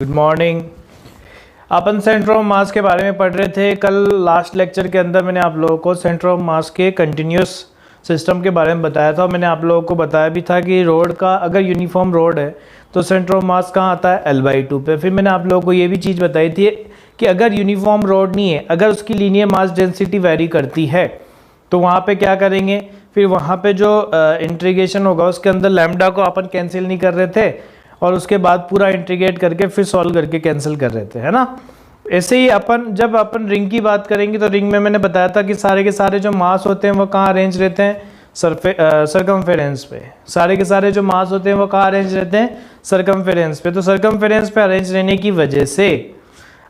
Good morning. Upon centre of मास के बारे में पढ़ रहे थे। कल लास्ट लेक्चर के अंदर मैंने आप लोगों को सेंटर ऑफ मास के कंटिन्यूस सिस्टम के बारे में बताया था। मैंने आप लोगों को बताया भी था कि रोड का अगर यूनिफॉर्म रोड है तो सेंटर ऑफ मास कहाँ आता है, L/2 पे। फिर मैंने आप लोगों को ये भी चीज़ बताई थी कि अगर यूनिफॉर्म रोड नहीं है, अगर उसकी लीनियर मास डेंसिटी वेरी करती है तो वहाँ पे क्या करेंगे, फिर वहाँ पे जो इंटीग्रेशन होगा उसके अंदर लैम्डा को अपन कैंसिल नहीं कर रहे थे और उसके बाद पूरा इंटीग्रेट करके फिर सॉल्व करके कैंसिल कर रहे थे, है ना। ऐसे ही जब अपन रिंग की बात करेंगे तो रिंग में मैंने बताया था कि सारे के सारे जो मास होते हैं वो कहाँ अरेंज रहते हैं, सरकमफेरेंस पे। सारे के सारे जो मास होते हैं वो कहाँ अरेंज रहते हैं, सरकमफेरेंस पे। तो सरकमफेरेंस पे अरेंज रहने की वजह से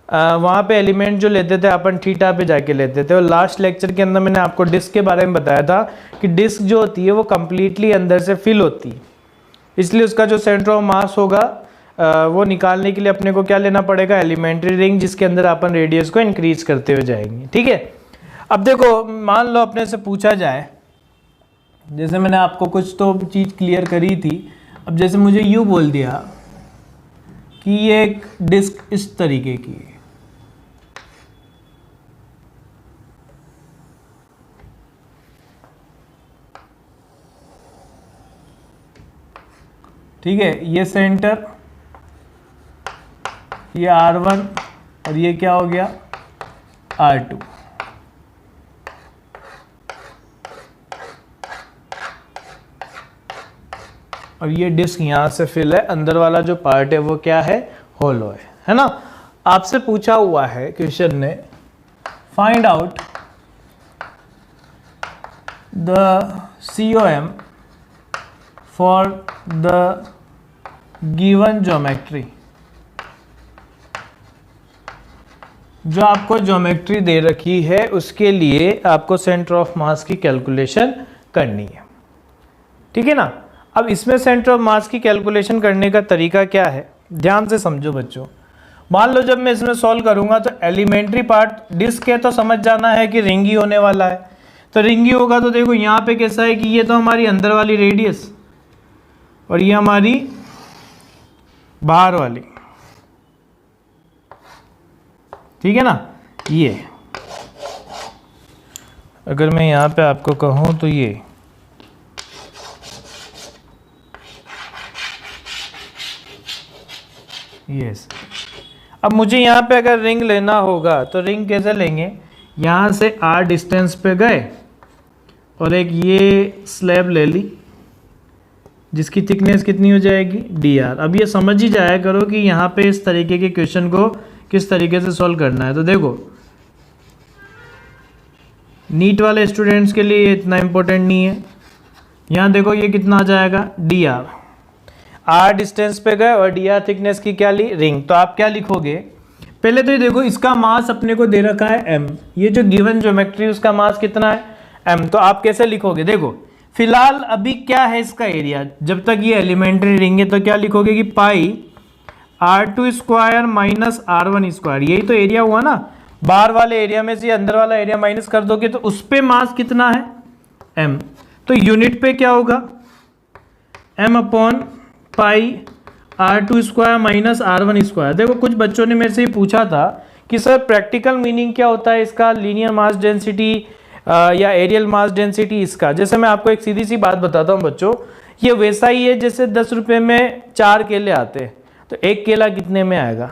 वहाँ पे एलिमेंट जो लेते थे अपन थीटा पे जाके लेते थे। और लास्ट लेक्चर के अंदर मैंने आपको डिस्क के बारे में बताया था कि डिस्क जो होती है वो कम्प्लीटली अंदर से फिल होती है, इसलिए उसका जो सेंटर ऑफ मास होगा वो निकालने के लिए अपने को क्या लेना पड़ेगा, एलिमेंट्री रिंग, जिसके अंदर अपन रेडियस को इंक्रीज करते हुए जाएंगे। ठीक है। अब देखो, मान लो अपने से पूछा जाए, जैसे मैंने आपको कुछ तो चीज़ क्लियर करी थी। अब जैसे मुझे यूँ बोल दिया कि ये एक डिस्क इस तरीके की है, ठीक है। ये सेंटर, ये R1 और ये क्या हो गया, R2। और ये डिस्क यहां से फिल है, अंदर वाला जो पार्ट है वो क्या है, होलो है ना। आपसे पूछा हुआ है क्वेश्चन ने, find out the COM for the given geometry. जो आपको ज्योमेट्री दे रखी है उसके लिए आपको सेंटर ऑफ मास की कैलकुलेशन करनी है, ठीक है ना। अब इसमें सेंटर ऑफ मास की कैलकुलेशन करने का तरीका क्या है, ध्यान से समझो बच्चों। मान लो जब मैं इसमें सॉल्व करूंगा तो एलिमेंट्री पार्ट डिस्क है तो समझ जाना है कि रिंग ही होने वाला है। तो रिंग ही होगा तो देखो यहाँ पे कैसा है कि ये तो हमारी अंदर वाली रेडियस और ये हमारी बाहर वाली, ठीक है ना। ये अगर मैं यहाँ पे आपको कहूँ तो ये यस। अब मुझे यहाँ पे अगर रिंग लेना होगा तो रिंग कैसे लेंगे, यहाँ से R डिस्टेंस पे गए और एक ये स्लैब ले ली जिसकी थिकनेस कितनी हो जाएगी, dr। अब ये समझ ही जाया करो कि यहाँ पे इस तरीके के क्वेश्चन को किस तरीके से सॉल्व करना है। तो देखो, नीट वाले स्टूडेंट्स के लिए ये इतना इम्पोर्टेंट नहीं है। यहाँ देखो ये कितना आ जाएगा, dr। R डिस्टेंस पे गए और dr थिकनेस की क्या ली, रिंग। तो आप क्या लिखोगे, पहले तो ये देखो इसका मास अपने को दे रखा है m, ये जो गिवन ज्योमेट्री उसका मास कितना है, m। तो आप कैसे लिखोगे, देखो फिलहाल अभी क्या है इसका एरिया, जब तक ये एलिमेंट्री रिंग है तो क्या लिखोगे कि पाई R2 square minus R1 square, यही तो एरिया हुआ ना। बाहर वाले एरिया में से अंदर वाला एरिया माइनस कर दोगे तो उस पे मास कितना है, m। तो यूनिट पे क्या होगा, m upon pi R2 square minus R1 square. देखो कुछ बच्चों ने मेरे से ही पूछा था कि सर प्रैक्टिकल मीनिंग क्या होता है इसका, लीनियर मास डेंसिटी या एरियल मास डेंसिटी इसका। जैसे मैं आपको एक सीधी सी बात बताता हूँ बच्चों, ये वैसा ही है जैसे 10 रुपये में 4 केले आते हैं तो एक केला कितने में आएगा,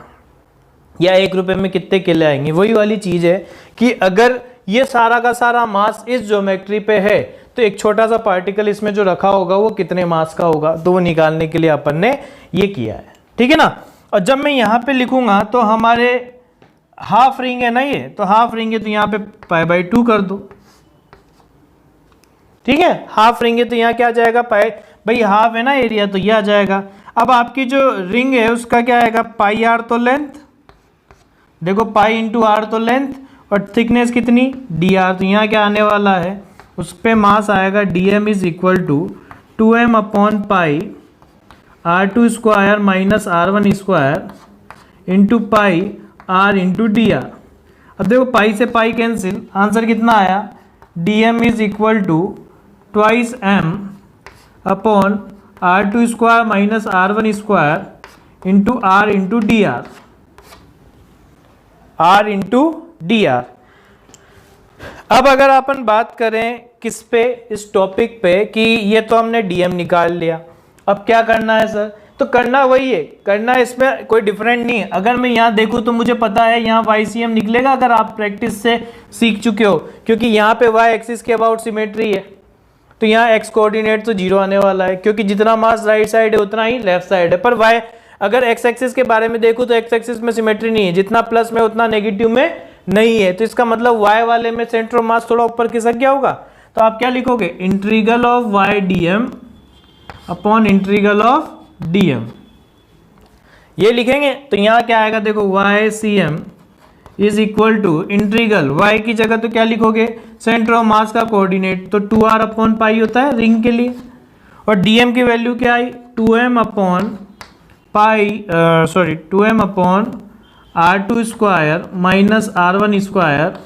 या 1 रुपये में कितने केले आएंगे। वही वाली चीज़ है कि अगर ये सारा का सारा मास इस ज्योमेट्री पे है तो एक छोटा सा पार्टिकल इसमें जो रखा होगा वो कितने मास का होगा, तो वो निकालने के लिए अपन ने ये किया है, ठीक है ना। और जब मैं यहाँ पे लिखूंगा तो हमारे हाफ रिंग है ना ये, तो हाफ रिंग है तो यहाँ पे π/2 कर दो, ठीक है। हाफ रिंग है तो यहाँ क्या आ जाएगा, पाई, भाई हाफ है ना एरिया तो ये आ जाएगा। अब आपकी जो रिंग है उसका क्या आएगा, πr तो लेंथ, देखो पाई इंटू आर तो लेंथ और थिकनेस कितनी, dr। तो यहाँ क्या आने वाला है, उस पे मास आएगा dm is equal to 2m upon pi R2 square minus R1 square into pi r into dr। अब देखो पाई से पाई कैंसिल, आंसर कितना आया, dm is equal to twice m upon R2 square minus R1 square into R into D R, R into D R. अब अगर अपन बात करें किस पे, इस टॉपिक पे कि ये तो हमने डीएम निकाल लिया, अब क्या करना है सर? तो करना वही है, करना इसमें कोई डिफरेंट नहीं है। अगर मैं यहाँ देखूँ तो मुझे पता है यहाँ YCM निकलेगा, अगर आप प्रैक्टिस से सीख चुके हो, क्योंकि यहाँ पे Y एक्सिस के अबाउट सिमेट्री है, तो यहाँ x कोऑर्डिनेट तो 0 आने वाला है, क्योंकि जितना मास राइट साइड है उतना ही लेफ्ट साइड है। पर y अगर x एक्सिस के बारे में देखूँ तो x एक्सिस में सिमेट्री नहीं है, जितना प्लस में उतना नेगेटिव में नहीं है, तो इसका मतलब y वाले में सेंटर ऑफ मास थोड़ा ऊपर खिसक गया होगा। तो आप क्या लिखोगे? Integral of y dm upon integral of dm, ये लिखेंगे। तो यहाँ क्या आएगा देखो, YCM is equal to integral, y की जगह तो क्या लिखोगे? सेंटर ऑफ मास का कोऑर्डिनेट, तो 2r अपॉन पाई होता है रिंग के लिए, और dm की वैल्यू क्या आई? 2m upon pi, sorry 2m upon r2 square minus r1 square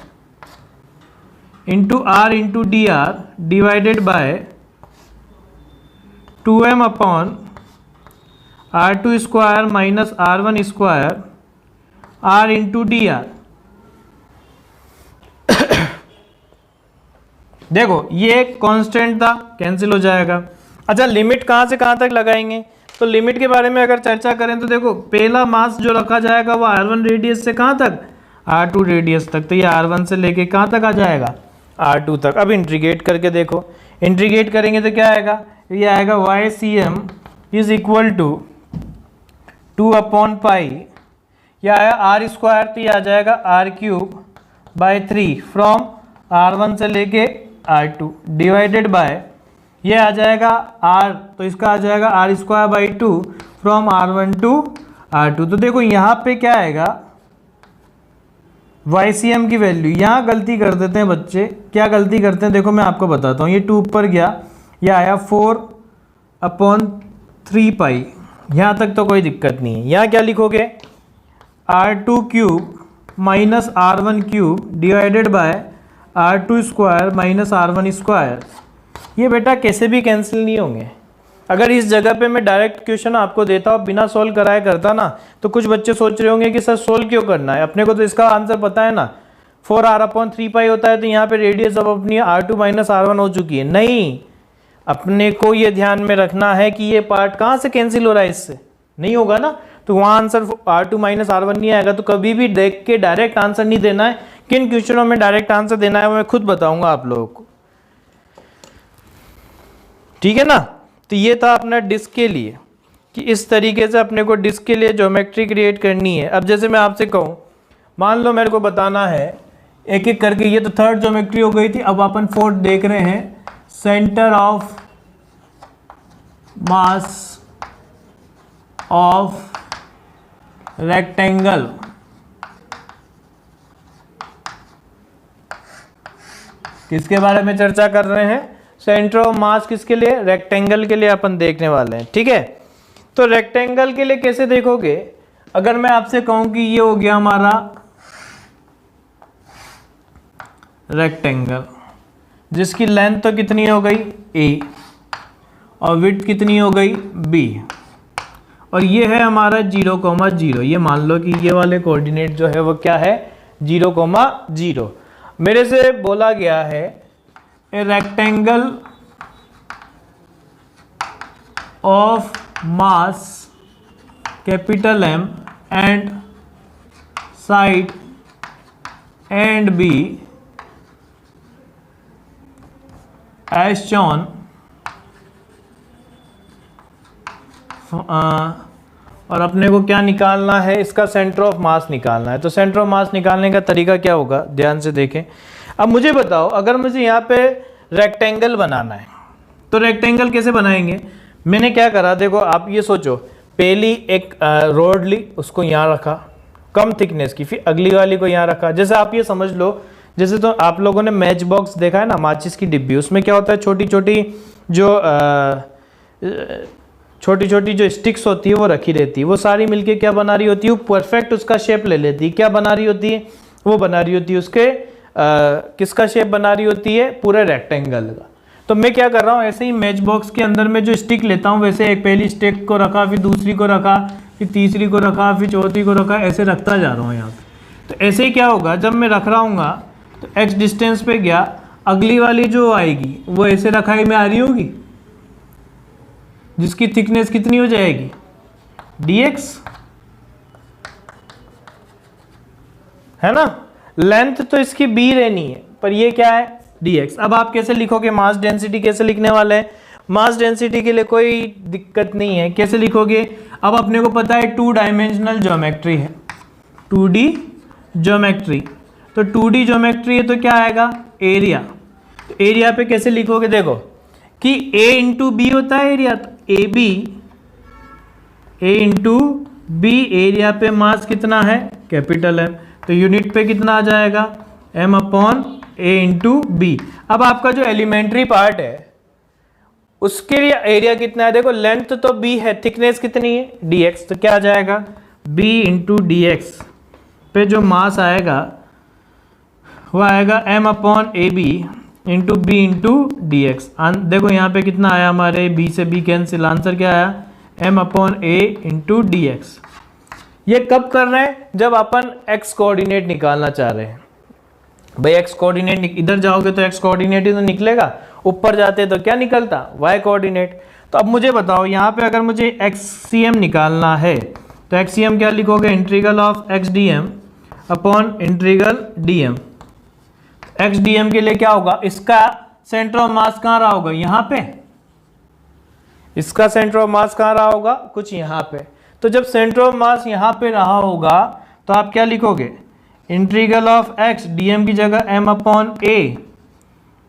into r into D r divided by 2m upon r2 square minus r1 square r into D are. देखो ये constant था, cancel हो जाएगा। अच्छा, limit कहाँ से कहाँ तक लगाएंगे? तो लिमिट के बारे में अगर चर्चा करें तो देखो, पहला मास जो रखा जाएगा वो r1 रेडियस से कहाँ तक? r2 रेडियस तक, तो ये r1 से लेके कहाँ तक आ जाएगा? r2 तक। अब इंटीग्रेट करके देखो, इंटीग्रेट करेंगे तो क्या आएगा? ये आएगा YCM is equal to 2 upon pi, यह आया आर स्क्वायर, तो ये आ जाएगा r cube by 3 from r1 से लेके r2 डिवाइडेड बाय, ये आ जाएगा r, तो इसका आ जाएगा r square by 2 from r1 to r2। तो देखो यहाँ पे क्या आएगा? YCM की वैल्यू, यहाँ गलती कर देते हैं बच्चे, क्या गलती करते हैं देखो मैं आपको बताता हूँ। ये 2 ऊपर गया, ये आया 4 अपॉन 3 पाई, यहाँ तक तो कोई दिक्कत नहीं है। यहाँ क्या लिखोगे? r2 cube minus r1 cube divided by r2 square minus r1 square. ये बेटा कैसे भी कैंसिल नहीं होंगे। अगर इस जगह पे मैं डायरेक्ट क्वेश्चन आपको देता और बिना सोल्व कराए करता ना, तो कुछ बच्चे सोच रहे होंगे कि सर सोल्व क्यों करना है, अपने को तो इसका आंसर पता है ना, 4r अपॉन 3 पाई होता है, तो यहाँ पे रेडियस अब अपनी r2 माइनस r1 हो चुकी है। नहीं, अपने को ये ध्यान में रखना है कि ये पार्ट कहाँ से कैंसिल हो रहा है, इससे नहीं होगा ना, तो वहाँ आंसर r2 माइनस r1 नहीं आएगा। तो कभी भी देख के डायरेक्ट आंसर नहीं देना है। किन क्वेश्चनों में डायरेक्ट आंसर देना है वो मैं खुद बताऊंगा आप लोगों को, ठीक है ना। तो ये था अपना डिस्क के लिए कि इस तरीके से अपने को डिस्क के लिए ज्योमेट्री क्रिएट करनी है। अब जैसे मैं आपसे कहूँ, मान लो मेरे को बताना है एक एक करके, ये तो थर्ड ज्योमेट्री हो गई थी, अब अपन फोर्थ देख रहे हैं, centre of mass of rectangle. किसके बारे में चर्चा कर रहे हैं? सेंटर ऑफ मास किसके लिए? रेक्टेंगल के लिए अपन देखने वाले हैं, ठीक है। तो रेक्टेंगल के लिए कैसे देखोगे? अगर मैं आपसे कहूं कि ये हो गया हमारा रेक्टेंगल, जिसकी लेंथ तो कितनी हो गई? a, और विड्थ कितनी हो गई? b, और ये है हमारा 0,0। ये मान लो कि ये वाले कोऑर्डिनेट जो है वो क्या है? 0,0। मेरे से बोला गया है a rectangle of mass capital M and side and B as shown, और अपने को क्या निकालना है? इसका सेंटर ऑफ मास निकालना है। तो सेंटर ऑफ मास निकालने का तरीका क्या होगा? ध्यान से देखें। अब मुझे बताओ, अगर मुझे यहाँ पे रेक्टेंगल बनाना है तो रेक्टेंगल कैसे बनाएंगे? मैंने क्या करा, देखो आप ये सोचो, पहली एक रोड ली, उसको यहाँ रखा कम थिकनेस की, फिर अगली वाली को यहाँ रखा। जैसे आप ये समझ लो, जैसे तो आप लोगों ने मैच बॉक्स देखा है ना, माचिस की डिब्बी, उसमें क्या होता है, छोटी छोटी जो स्टिक्स होती है वो रखी रहती है, वो सारी मिलके क्या बना रही होती है? वो परफेक्ट उसका शेप ले लेती है। क्या बना रही होती है? वो बना रही होती है उसके किसका शेप बना रही होती है? पूरे रेक्टेंगल का। तो मैं क्या कर रहा हूँ, ऐसे ही मैच बॉक्स के अंदर में जो स्टिक लेता हूँ, वैसे एक पहली स्टिक को रखा, फिर दूसरी को रखा, फिर तीसरी को रखा, फिर चौथी को रखा, ऐसे रखता जा रहा हूँ यहाँ पे। तो ऐसे ही क्या होगा, जब मैं रख रहा हूँगा तो x डिस्टेंस पे गया, अगली वाली जो आएगी वो ऐसे रखाई में आ रही होगी, जिसकी थिकनेस कितनी हो जाएगी dx, है ना। लेंथ तो इसकी b रहनी है, पर ये क्या है dx। अब आप कैसे लिखोगे, मास डेंसिटी कैसे लिखने वाले हैं, मास डेंसिटी के लिए कोई दिक्कत नहीं है, कैसे लिखोगे। अब अपने को पता है 2 डायमेंशनल ज्योमेट्री है, 2D ज्योमेट्री, तो 2D ज्योमेट्री है तो क्या आएगा एरिया। तो एरिया पे कैसे लिखोगे, देखो कि A इंटू बी होता है एरिया, तो A इंटू बी, एरिया पे मास कितना है कैपिटल M, तो यूनिट पे कितना आ जाएगा M upon A into B. अब आपका जो एलिमेंट्री पार्ट है उसके लिए एरिया कितना है, देखो लेंथ तो b है, थिकनेस कितनी है dx, तो क्या आ जाएगा b इंटू डी एक्स पे जो मास आएगा वो आएगा m upon a b into b into d x. देखो यहाँ पे कितना आया हमारे, b से b कैंसिल, आंसर क्या आया m अपॉन ए इंटू डी एक्स। ये कब कर रहे हैं, जब अपन x कोऑर्डिनेट निकालना चाह रहे हैं। भाई x कोऑर्डिनेट, इधर जाओगे तो x कोऑर्डिनेट ही तो निकलेगा, ऊपर जाते तो क्या निकलता y कोऑर्डिनेट। तो अब मुझे बताओ यहाँ पे अगर मुझे XCM निकालना है तो XCM क्या लिखोगे, integral of XDM upon integral DM। XDM के लिए क्या होगा, इसका सेंटर ऑफ मास कहाँ रहा होगा, यहाँ पे, इसका सेंटर ऑफ मास कहाँ रहा होगा, कुछ यहाँ पे। तो जब सेंटर ऑफ मास यहाँ पे रहा होगा तो आप क्या लिखोगे, इंटीग्रल ऑफ x dm की जगह m upon a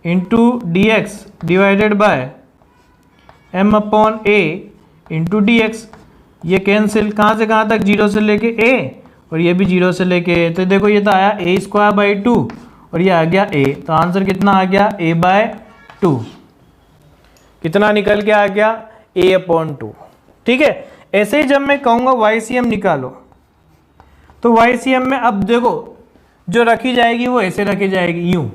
into d x divided by m upon a into d x. ये कैंसिल, कहाँ से कहाँ तक, 0 से लेके a, और ये भी 0 से लेके a, तो देखो ये तो आया a स्क्वायर बाई 2 और ये आ गया a, तो आंसर कितना आ गया a बाय 2, कितना निकल के आ गया a अपॉन 2। ठीक है, ऐसे ही जब मैं कहूँगा YCM निकालो तो YCM में अब देखो जो रखी जाएगी वो ऐसे रखी जाएगी, यूं,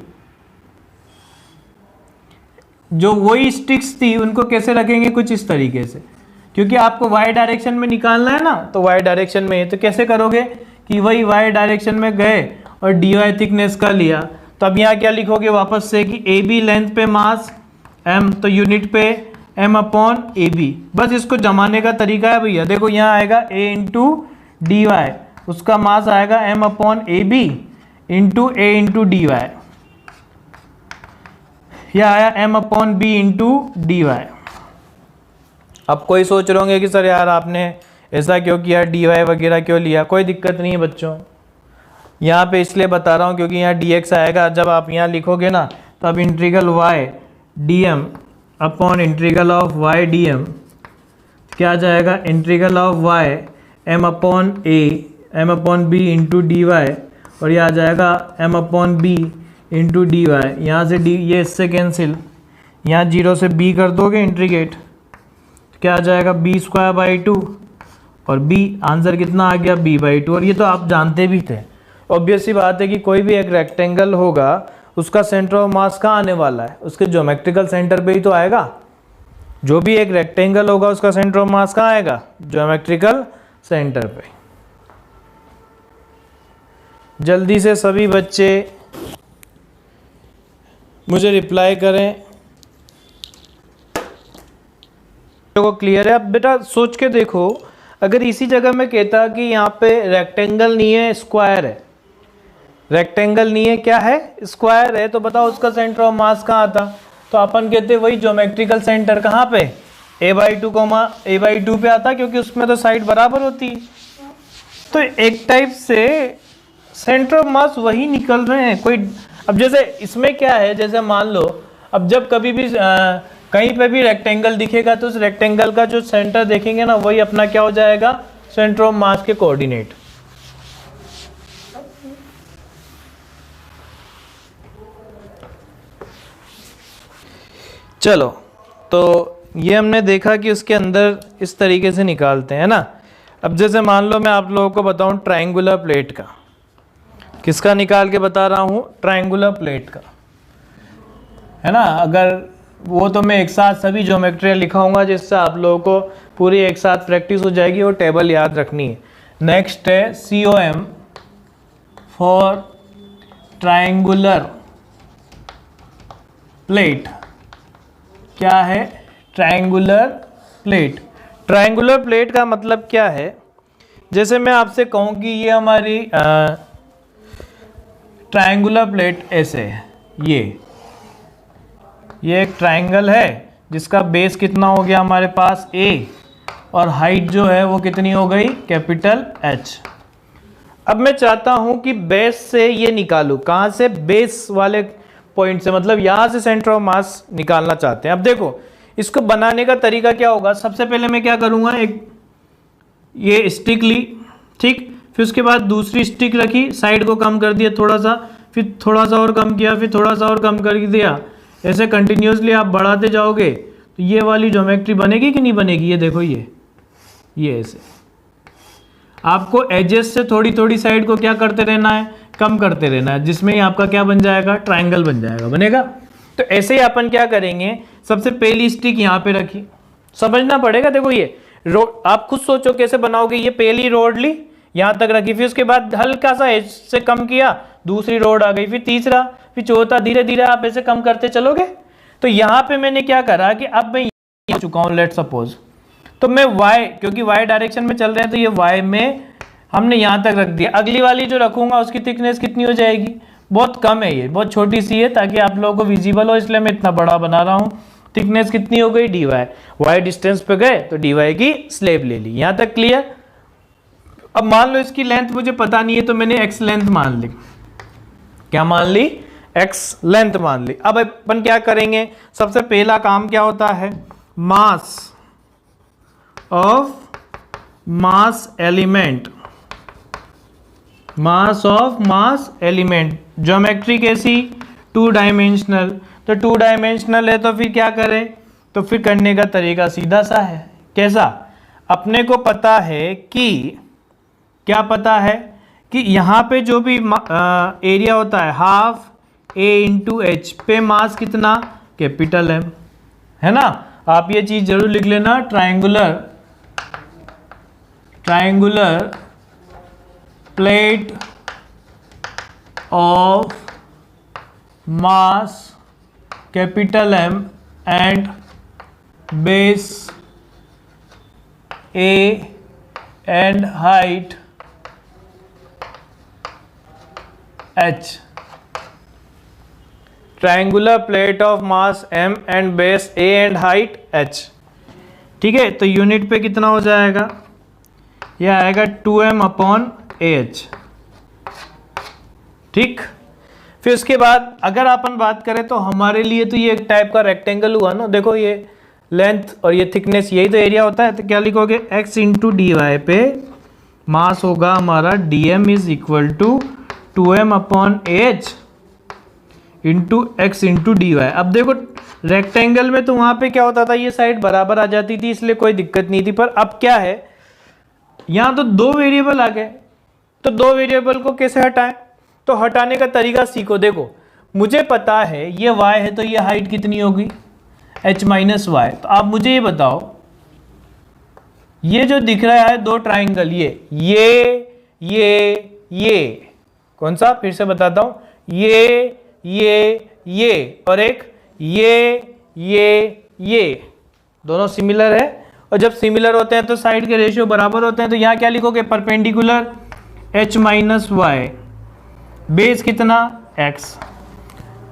जो वही स्टिक्स थी उनको कैसे रखेंगे, कुछ इस तरीके से, क्योंकि आपको y डायरेक्शन में निकालना है ना, तो y डायरेक्शन में, तो कैसे करोगे कि वही y डायरेक्शन में गए और dy थिकनेस का लिया। तो अब यहाँ क्या लिखोगे वापस से कि AB लेंथ पे मास m, तो यूनिट पे m अपॉन ए बी। बस इसको जमाने का तरीका है भैया, देखो यहाँ आएगा a इंटू डी वाई, उसका मास आएगा m upon a b into a into D y, यह आया m upon b into D y. अब कोई सोच रहे होंगे कि सर यार आपने ऐसा क्यों किया, डी वाई वगैरह क्यों लिया, कोई दिक्कत नहीं है बच्चों, यहाँ पे इसलिए बता रहा हूँ क्योंकि यहाँ dx आएगा, जब आप यहाँ लिखोगे ना तो अब integral y dm upon integral of y dm क्या आ जाएगा, integral of y m upon a m upon b into D y, और यह आ जाएगा m upon b into D y. यहाँ से d, ये इससे कैंसिल, यहाँ 0 से b कर दोगे इंटीग्रेट, क्या आ जाएगा b स्क्वायर बाई 2 और b, आंसर कितना आ गया b बाई 2। और ये तो आप जानते भी थे, ऑब्वियस सी बात है कि कोई भी एक रेक्टेंगल होगा उसका सेंटर ऑफ मास कहाँ आने वाला है, उसके ज्योमेट्रिकल सेंटर पे ही तो आएगा। जो भी एक रेक्टेंगल होगा उसका सेंटर ऑफ मास कहाँ आएगा, ज्योमेट्रिकल सेंटर पे। जल्दी से सभी बच्चे मुझे रिप्लाई करें, को क्लियर है। अब बेटा सोच के देखो, अगर इसी जगह मैं कहता कि यहाँ पे रेक्टेंगल नहीं है स्क्वायर है, रेक्टेंगल नहीं है क्या है स्क्वायर है, तो बताओ उसका सेंटर ऑफ मास कहाँ आता, तो अपन कहते वही ज्योमेट्रिकल सेंटर कहाँ पे, a/2 पे आता, क्योंकि उसमें तो साइड बराबर होती है। तो एक टाइप से सेंटर ऑफ मास वही निकल रहे हैं कोई। अब जैसे इसमें क्या है, जैसे मान लो अब जब कभी भी कहीं पे भी रेक्टेंगल दिखेगा तो उस रेक्टेंगल का जो सेंटर देखेंगे ना वही अपना क्या हो जाएगा, सेंटर ऑफ मास के कोऑर्डिनेट। चलो, तो ये हमने देखा कि उसके अंदर इस तरीके से निकालते हैं ना। अब जैसे मान लो मैं आप लोगों को बताऊं ट्रायंगुलर प्लेट का, किसका निकाल के बता रहा हूं, ट्रायंगुलर प्लेट का, है ना। अगर वो तो मैं एक साथ सभी ज्योमेट्री लिखाऊंगा जिससे आप लोगों को पूरी एक साथ प्रैक्टिस हो जाएगी और टेबल याद रखनी है। नेक्स्ट है COM फॉर ट्रायंगुलर प्लेट। क्या है? Triangular plate. ट्रायंगुलर प्लेट का मतलब क्या है? जैसे मैं आपसे कहूँ कि ये हमारी ट्रायंगुलर प्लेट ऐसे है, ये एक ट्रायंगल है जिसका बेस कितना हो गया हमारे पास A, और हाइट जो है वो कितनी हो गई? Capital H। अब मैं चाहता हूं कि बेस से ये निकालूं। कहां से? बेस वाले पॉइंट से, मतलब यहां से सेंटर ऑफ मास निकालना चाहते हैं। अब देखो इसको बनाने का तरीका क्या होगा। सबसे पहले मैं क्या करूंगा, एक ये स्टिक ली, ठीक, फिर उसके बाद दूसरी स्टिक रखी, साइड को कम कर दिया थोड़ा सा, फिर थोड़ा सा और कम किया, फिर थोड़ा सा और कम कर दिया। ऐसे कंटिन्यूसली आप बढ़ाते जाओगे तो ये वाली ज्योमेट्री बनेगी कि नहीं बनेगी? ये देखो ये ऐसे आपको एजेस से थोड़ी थोड़ी साइड को क्या करते रहना है? कम करते रहना है, जिसमें ही आपका क्या बन जाएगा? ट्रायंगल बन जाएगा, बनेगा। तो ऐसे ही अपन क्या करेंगे, सबसे पहली स्टिक यहाँ पे रखी, समझना पड़ेगा। देखो ये रोड आप खुद सोचो कैसे बनाओगे। ये पहली रोड ली, यहाँ तक रखी, फिर उसके बाद हल्का सा एज से कम किया, दूसरी रोड आ गई, फिर तीसरा, फिर चौथा, धीरे धीरे आप ऐसे कम करते चलोगे। तो यहाँ पे मैंने क्या करा कि अब मैं यहाँ चुका हूँ, लेट सपोज, तो मैं y, क्योंकि y डायरेक्शन में चल रहे हैं तो ये y में हमने यहाँ तक रख दिया। अगली वाली जो रखूंगा उसकी थिकनेस कितनी हो जाएगी? बहुत कम है, ये बहुत छोटी सी है, ताकि आप लोगों को विजिबल हो, इसलिए मैं इतना बड़ा बना रहा हूँ। थिकनेस कितनी हो गई? dy। y डिस्टेंस पे गए तो dy की स्लेब ले ली। यहाँ तक क्लियर? अब मान लो इसकी लेंथ मुझे पता नहीं है तो मैंने x लेंथ मान ली। क्या मान ली? x लेंथ मान ली। अब अपन क्या करेंगे, सबसे पहला काम क्या होता है? Mass of mass element, mass of mass element. Geometry कैसी? 2 डायमेंशनल। तो 2 डायमेंशनल है तो फिर क्या करें? तो फिर करने का तरीका सीधा सा है। कैसा? अपने को पता है कि, क्या पता है कि यहाँ पे जो भी एरिया होता है हाफ A इंटू एच पे मास कितना? कैपिटल M, है ना। आप ये चीज जरूर लिख लेना। Triangular plate of mass capital M and base A and height H। Triangular plate of mass M and base A and height H। ठीक है, तो यूनिट पे कितना हो जाएगा? यह आएगा 2m/ah। ठीक, फिर उसके बाद अगर अपन बात करें तो हमारे लिए तो ये एक टाइप का रेक्टेंगल हुआ ना। देखो ये लेंथ और ये थिकनेस, यही तो एरिया होता है। तो क्या लिखोगे? x इंटू डी वाई पे मास होगा हमारा dm is equal to 2m/ah into x into D y. अब देखो रेक्टेंगल में तो वहां पे क्या होता था, ये साइड बराबर आ जाती थी, इसलिए कोई दिक्कत नहीं थी। पर अब क्या है, यहां तो 2 वेरिएबल आ गए, तो 2 वेरिएबल को कैसे हटाएं? तो हटाने का तरीका सीखो। देखो मुझे पता है ये y है, तो ये हाइट कितनी होगी? h minus y. तो आप मुझे ये बताओ, ये जो दिख रहा है 2 ट्राइंगल, ये कौन सा? फिर से बताता हूं, ये और एक ये दोनों सिमिलर है। और जब सिमिलर होते हैं तो साइड के रेशियो बराबर होते हैं। तो यहां क्या लिखोगे? Perpendicular h minus y, base कितना? x,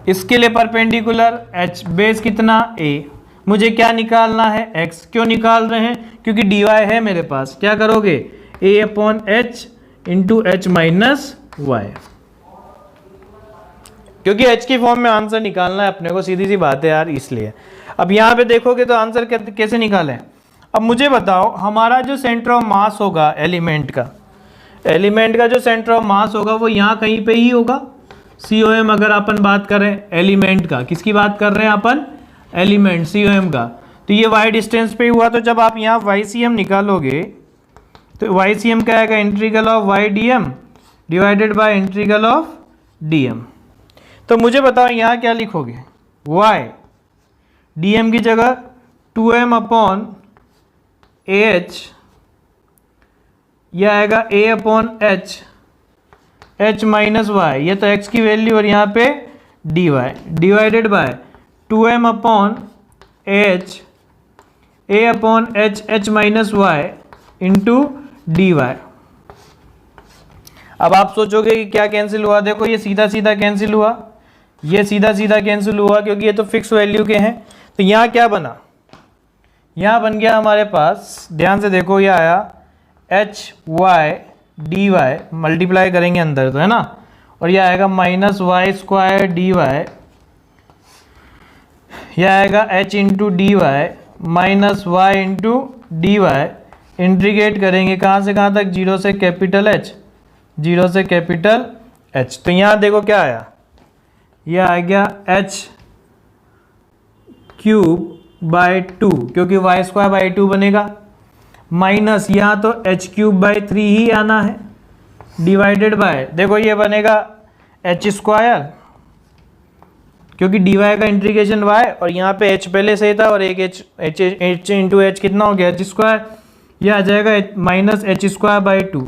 इसके लिए परपेंडिकुलर h, बेस कितना? a। मुझे क्या निकालना है? x। क्यों निकाल रहे हैं? क्योंकि dy है मेरे पास। क्या करोगे? a/h into h minus y, क्योंकि h की फॉर्म में आंसर निकालना है अपने को, सीधी सी बात है यार, इसलिए। अब यहाँ पे देखोगे तो आंसर कैसे निकालें? अब मुझे बताओ, हमारा जो सेंटर ऑफ मास होगा एलिमेंट का जो सेंटर ऑफ मास होगा वो यहाँ कहीं पे ही होगा। COM अगर अपन बात करें एलिमेंट का, किसकी बात कर रहे हैं अपन? एलिमेंट COM का। तो ये y डिस्टेंस पे हुआ, तो जब आप यहाँ YCM निकालोगे तो YCM क्या आएगा? Integral of y dm divided by integral of dm। तो मुझे बताओ यहाँ क्या लिखोगे? y dm की जगह 2m/ah AH, यह आएगा A upon H, H minus y, ये तो x की वैल्यू और यहाँ पे dy divided by 2m upon H, A upon H, H minus y into dy। अब आप सोचोगे कि क्या कैंसिल हुआ, देखो ये सीधा सीधा कैंसिल हुआ, ये सीधा सीधा कैंसिल हुआ क्योंकि ये तो फिक्स वैल्यू के हैं। तो यहाँ क्या बना, यहाँ बन गया हमारे पास, ध्यान से देखो, ये आया h y D y, multiply करेंगे अंदर तो है ना, और यह आएगा minus y square d y, यह आएगा h into D y minus y into D y, integrate करेंगे कहाँ से कहाँ तक, जीरो से कैपिटल एच, जीरो से कैपिटल एच। तो यहाँ देखो क्या आया, यह आ गया एच क्यूब बाय 2, क्योंकि वाई स्क्वायर बाई 2 बनेगा, माइनस यहाँ तो एच क्यूब बाई 3 ही आना है, डिवाइडेड बाय, देखो ये बनेगा एच स्क्वायर, क्योंकि डी वाई का इंटीग्रेशन वाई, और यहाँ पे एच पहले से था और एक एच इंटू एच कितना हो गया, एच स्क्वायर, यह आ जाएगा माइनस एच स्क्वायर बाई 2।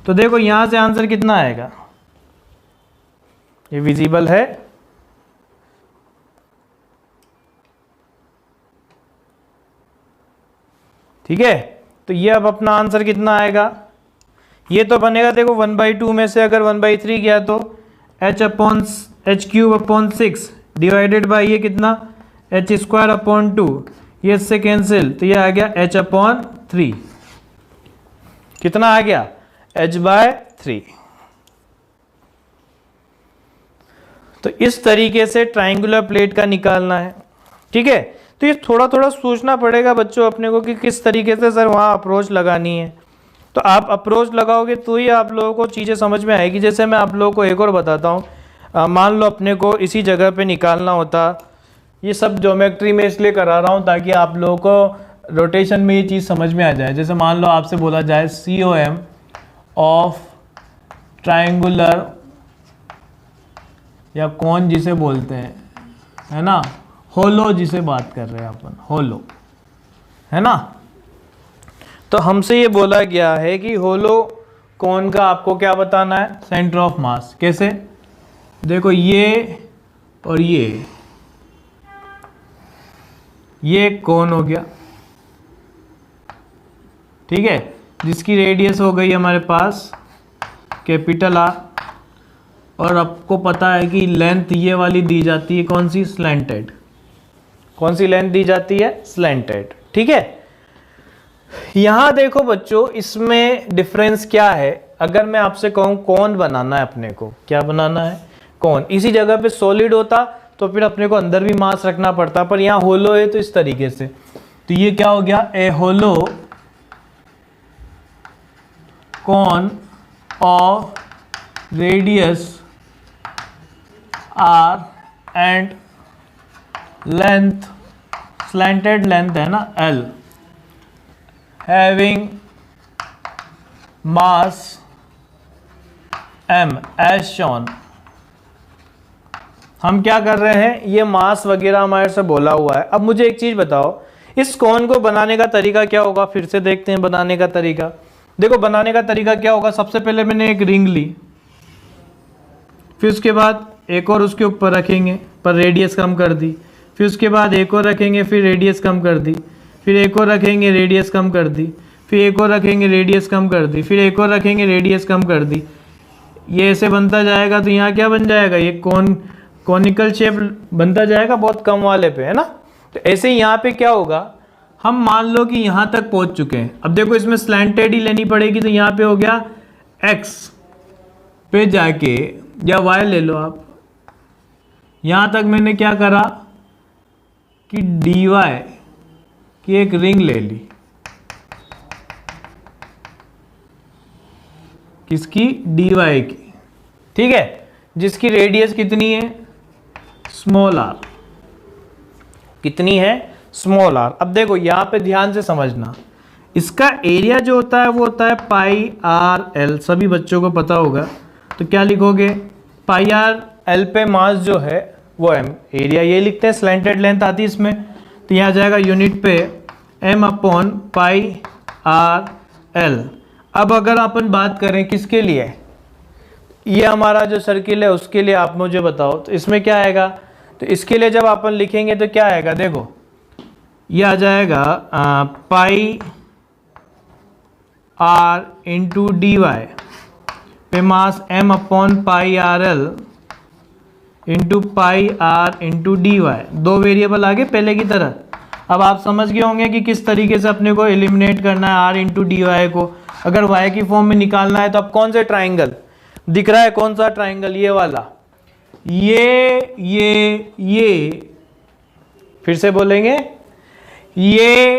तो देखो यहाँ से आंसर कितना आएगा, ये विजिबल है, ठीक है। तो ये अब अपना आंसर कितना आएगा, ये तो बनेगा, देखो 1/2 में से अगर 1/3 गया तो H upon H cube upon 6 divided by ये कितना, एच स्क्वायर अपॉन 2, ये इससे कैंसिल, तो ये आ गया एच अपॉन 3, कितना आ गया, h/3। तो इस तरीके से ट्राइंगुलर प्लेट का निकालना है, ठीक है। तो ये थोड़ा थोड़ा सोचना पड़ेगा बच्चों अपने को कि किस तरीके से सर वहाँ अप्रोच लगानी है। तो आप अप्रोच लगाओगे तो ही आप लोगों को चीज़ें समझ में आएगी। जैसे मैं आप लोगों को एक और बताता हूँ, मान लो अपने को इसी जगह पे निकालना होता, ये सब ज्योमेट्री में इसलिए करा रहा हूँ ताकि आप लोगों को रोटेशन में ये चीज़ समझ में आ जाए। जैसे मान लो आपसे बोला जाए COM ऑफ ट्राइंगुलर या कौन जिसे बोलते हैं, है ना, होलो जिसे बात कर रहे हैं अपन, होलो, है ना। तो हमसे ये बोला गया है कि होलो कौन का आपको क्या बताना है, सेंटर ऑफ मास। कैसे, देखो ये और ये कौन हो गया, ठीक है, जिसकी रेडियस हो गई हमारे पास कैपिटल R, और आपको पता है कि लेंथ ये वाली दी जाती है कौन सी, स्लैंटेड। कौन सी लेंथ दी जाती है, स्लैंटेड, ठीक है। यहां देखो बच्चों, इसमें डिफरेंस क्या है, अगर मैं आपसे कहूं कौन बनाना है अपने को, क्या बनाना है, कौन। इसी जगह पे सॉलिड होता तो फिर अपने को अंदर भी मास रखना पड़ता, पर यहाँ होलो है तो इस तरीके से। तो ये क्या हो गया, a hollow cone of radius R and length, slanted length है ना L, having mass M as shown. हम क्या कर रहे हैं, ये मास वगैरह हमारे से बोला हुआ है। अब मुझे एक चीज बताओ, इस कौन को बनाने का तरीका क्या होगा, फिर से देखते हैं बनाने का तरीका। देखो बनाने का तरीका क्या होगा, सबसे पहले मैंने एक रिंग ली, फिर उसके बाद एक और उसके ऊपर रखेंगे पर रेडियस कम कर दी, फिर उसके बाद एक और रखेंगे, फिर रेडियस कम कर दी, फिर एक और रखेंगे, रेडियस कम कर दी, फिर एक और रखेंगे, रेडियस कम कर दी, फिर एक और रखेंगे, रेडियस कम कर दी। ये ऐसे बनता जाएगा। तो यहाँ क्या बन जाएगा, ये कॉनिकल शेप बनता जाएगा बहुत कम वाले पे, है ना। तो ऐसे ही यहाँ पे क्या होगा, हम मान लो कि यहाँ तक पहुँच चुके हैं। अब देखो इसमें स्लैंटेड ही लेनी पड़ेगी, तो यहाँ पे हो गया x पे जाके, या y ले लो आप, यहाँ तक मैंने क्या करा कि dy की एक रिंग ले ली, किसकी, dy की, ठीक है, जिसकी रेडियस कितनी है, स्मॉल r, कितनी है, स्मॉल r। अब देखो यहाँ पे ध्यान से समझना, इसका एरिया जो होता है वो होता है पाई आर एल, सभी बच्चों को पता होगा। तो क्या लिखोगे, पाई आर एल पे मास जो है वो m, एरिया ये लिखते हैं, स्लैंटेड लेंथ आती है इसमें। तो यहाँ जाएगा यूनिट पे m upon pi r L. अब अगर अपन बात करें किसके लिए, ये हमारा जो सर्किल है उसके लिए आप मुझे बताओ, तो इसमें क्या आएगा, तो इसके लिए जब अपन लिखेंगे तो क्या आएगा, देखो ये आ जाएगा pi r into D y पे mass m upon pi r l into pi r into D y. दो वेरिएबल आगे पहले की तरह। अब आप समझ गए होंगे कि किस तरीके से अपने को एलिमिनेट करना है r इंटू डी वाई को। अगर y की फॉर्म में निकालना है तो अब कौन से ट्राइंगल दिख रहा है, कौन सा ट्राइंगल, ये वाला, ये फिर से बोलेंगे, ये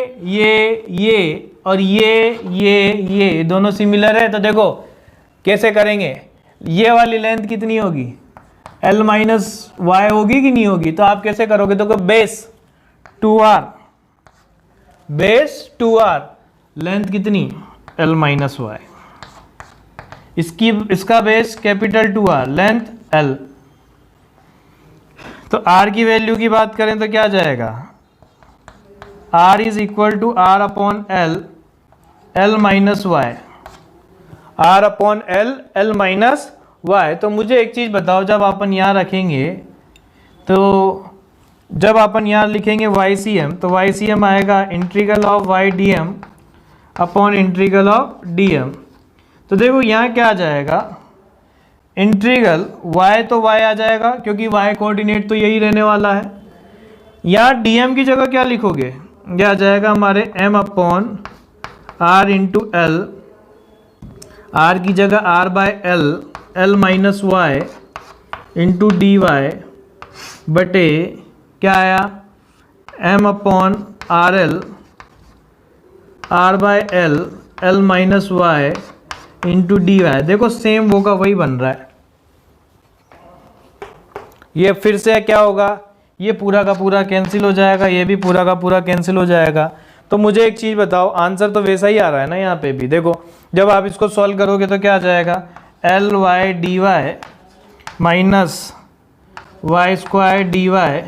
और ये दोनों सिमिलर है। तो देखो कैसे करेंगे, ये वाली लेंथ कितनी होगी, L माइनस वाई होगी कि नहीं होगी, तो आप कैसे करोगे, देखो बेस 2r लेंथ कितनी L माइनस वाई, इसका base capital 2R length L। तो R की वैल्यू की बात करें तो क्या जाएगा, R is equal to R upon L minus y, R upon L minus y. तो मुझे एक चीज़ बताओ, जब अपन यहाँ रखेंगे तो जब अपन यहाँ लिखेंगे YCM, तो YCM आएगा integral of y d m upon integral of d m. तो देखो यहाँ क्या आ जाएगा, इंटीग्रल y तो y आ जाएगा क्योंकि y कोऑर्डिनेट तो यही रहने वाला है। यहाँ dm की जगह क्या लिखोगे, यह आ जाएगा हमारे m upon r into l, r की जगह r by l minus y into D y बटे क्या आया m upon r l, r by l minus y into D y. देखो सेम वो का वही बन रहा है। ये फिर से क्या होगा, ये पूरा का पूरा कैंसिल हो जाएगा, ये भी पूरा का पूरा कैंसिल हो जाएगा। तो मुझे एक चीज़ बताओ, आंसर तो वैसा ही आ रहा है ना यहाँ पे भी। देखो जब आप इसको सॉल्व करोगे तो क्या आ जाएगा, l y D y minus y square d y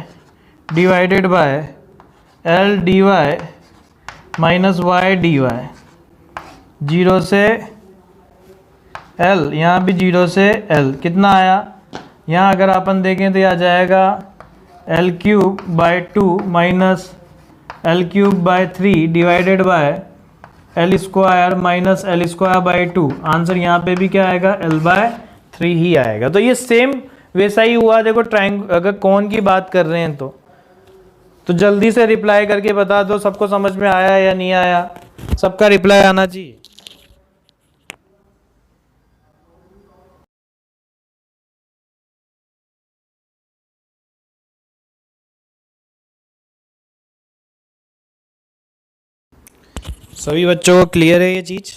divided by l d y minus y D y, 0 से L, यहाँ भी 0 से L कितना आया, यहाँ अगर अपन देखें तो यह आ जाएगा L cube by 2 minus L cube by 3 divided by L square minus L square by 2। Answer यहाँ पे भी क्या आएगा, L बाय 3 ही आएगा। तो ये सेम वैसा ही हुआ। देखो अगर कौन की बात कर रहे हैं तो जल्दी से रिप्लाई करके बता दो सबको समझ में आया या नहीं आया, सबका रिप्लाई आना चाहिए। सभी बच्चों को क्लियर है ये चीज़।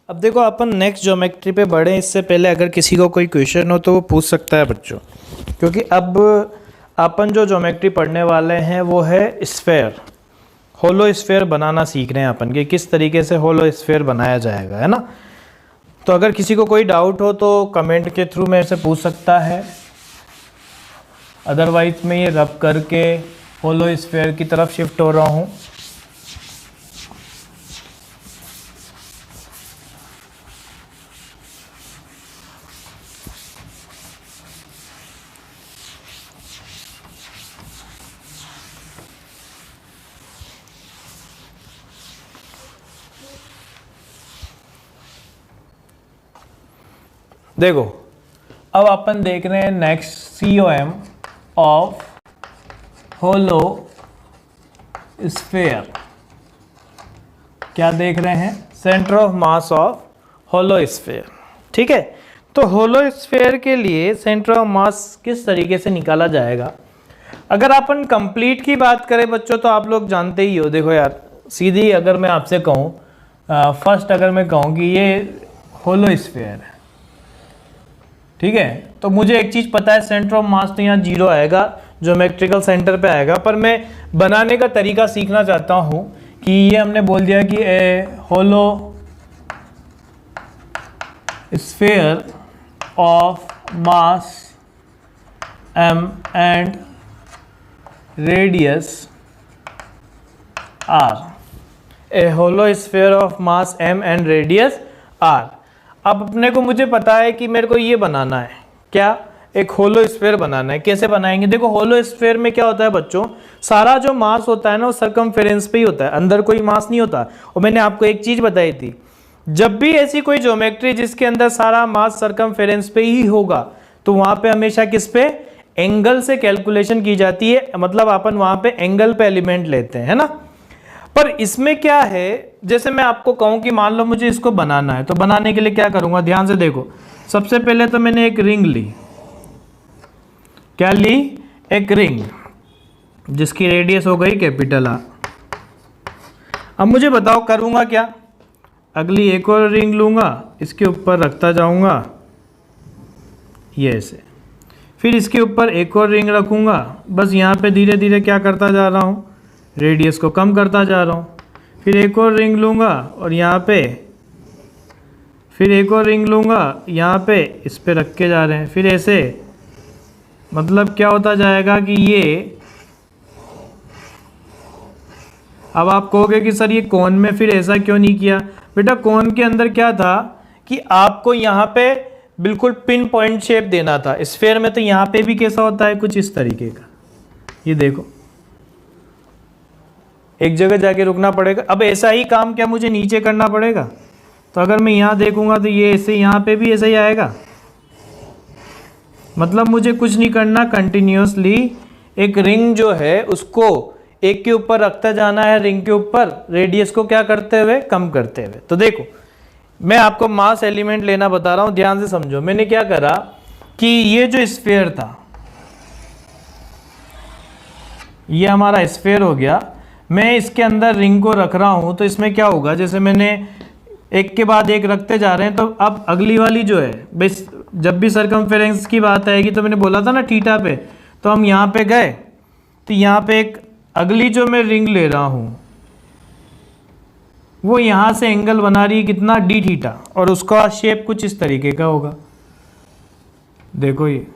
अब देखो अपन नेक्स्ट ज्योमेट्री पे बढ़े, इससे पहले अगर किसी को कोई क्वेश्चन हो तो वो पूछ सकता है बच्चों, क्योंकि अब अपन जो ज्योमेट्री पढ़ने वाले हैं वो है स्फेयर, होलो स्फेयर बनाना सीख रहे हैं अपन कि किस तरीके से होलो स्फेयर बनाया जाएगा, है ना। तो अगर किसी को कोई डाउट हो तो कमेंट के थ्रू मेरे से पूछ सकता है, अदरवाइज मैं ये रब करके होलो स्फेयर की तरफ शिफ्ट हो रहा हूँ। देखो अब अपन देख रहे हैं next COM of hollow sphere. क्या देख रहे हैं, centre of mass of hollow sphere. ठीक है, तो होलो स्फेयर के लिए सेंटर ऑफ मास किस तरीके से निकाला जाएगा। अगर अपन कंप्लीट की बात करें बच्चों तो आप लोग जानते ही हो। देखो यार सीधी अगर मैं आपसे कहूँ, फर्स्ट अगर मैं कहूँ कि ये होलो स्फेयर है, ठीक है, तो मुझे एक चीज़ पता है, सेंटर ऑफ मास तो यहाँ 0 आएगा, ज्योमेट्रिकल सेंटर पे आएगा। पर मैं बनाने का तरीका सीखना चाहता हूँ कि ये हमने बोल दिया कि hollow sphere of mass m and radius r। A hollow sphere of mass m and radius r। अब अपने को मुझे पता है कि मेरे को ये बनाना है, क्या, एक होलो स्फीयर बनाना है। कैसे बनाएंगे? देखो होलो स्फीयर में क्या होता है बच्चों, सारा जो मास होता है ना वो सरकमफेरेंस पे ही होता है, अंदर कोई मास नहीं होता। और मैंने आपको एक चीज बताई थी, जब भी ऐसी कोई ज्योमेट्री जिसके अंदर सारा मास सरकमफेरेंस पे ही होगा तो वहां पे हमेशा किस पे, एंगल से कैलकुलेशन की जाती है, मतलब अपन वहां पे एंगल पे एलिमेंट लेते हैं, है ना। पर इसमें क्या है, जैसे मैं आपको कहूं कि मान लो मुझे इसको बनाना है, तो बनाने के लिए क्या करूंगा, ध्यान से देखो। सबसे पहले तो मैंने एक रिंग ली, क्या ली, एक रिंग जिसकी रेडियस हो गई कैपिटल आर। अब मुझे बताओ करूंगा क्या, अगली एक और रिंग लूंगा, इसके ऊपर रखता जाऊंगा ये ऐसे, फिर इसके ऊपर एक और रिंग रखूंगा, बस यहाँ पे धीरे धीरे क्या करता जा रहा हूँ, रेडियस को कम करता जा रहा हूँ। फिर एक और रिंग लूंगा और यहाँ पे, फिर एक और रिंग लूंगा यहाँ पे, इस पे रख के जा रहे हैं, फिर ऐसे, मतलब क्या होता जाएगा कि ये, अब आप कहोगे कि सर ये कोन में फिर ऐसा क्यों नहीं किया? बेटा कोन के अंदर क्या था कि आपको यहाँ पे बिल्कुल पिन पॉइंट शेप देना था, स्फीयर में तो यहाँ पे भी कैसा होता है, कुछ इस तरीके का, ये देखो एक जगह जाके रुकना पड़ेगा। अब ऐसा ही काम क्या मुझे नीचे करना पड़ेगा? तो अगर मैं यहाँ देखूंगा तो ये ऐसे, यहाँ पे भी ऐसा ही आएगा, मतलब मुझे कुछ नहीं करना, कंटिन्यूसली एक रिंग जो है उसको एक के ऊपर रखता जाना है, रिंग के ऊपर रेडियस को क्या करते हुए, कम करते हुए। तो देखो मैं आपको मास एलिमेंट लेना बता रहा हूं, ध्यान से समझो। मैंने क्या करा कि ये जो स्फीयर था, ये हमारा स्फीयर हो गया, मैं इसके अंदर रिंग को रख रहा हूं, तो इसमें क्या होगा, जैसे मैंने एक के बाद एक रखते जा रहे हैं, तो अब अगली वाली जो है, बस जब भी सरकमफेरेंस की बात आएगी तो मैंने बोला था ना थीटा पे, तो हम यहाँ पे गए, तो यहाँ पे एक अगली जो मैं रिंग ले रहा हूँ वो यहाँ से एंगल बना रही है कितना, डी थीटा, और उसका शेप कुछ इस तरीके का होगा, देखो ये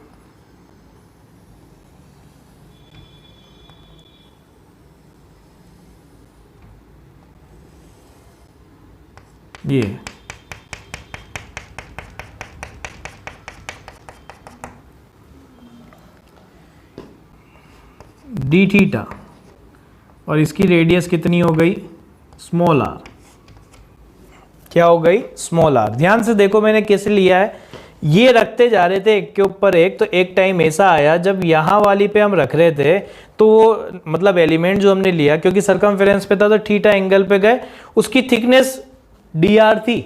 डी थीटा, और इसकी रेडियस कितनी हो गई, स्मॉल आर। क्या हो गई, स्मॉल आर। ध्यान से देखो मैंने कैसे लिया है, ये रखते जा रहे थे एक के ऊपर एक, तो एक टाइम ऐसा आया जब यहाँ वाली पे हम रख रहे थे, तो वो मतलब एलिमेंट जो हमने लिया, क्योंकि सरकमफेरेंस पे था तो थीटा एंगल पे गए, उसकी थिकनेस डी आर थी,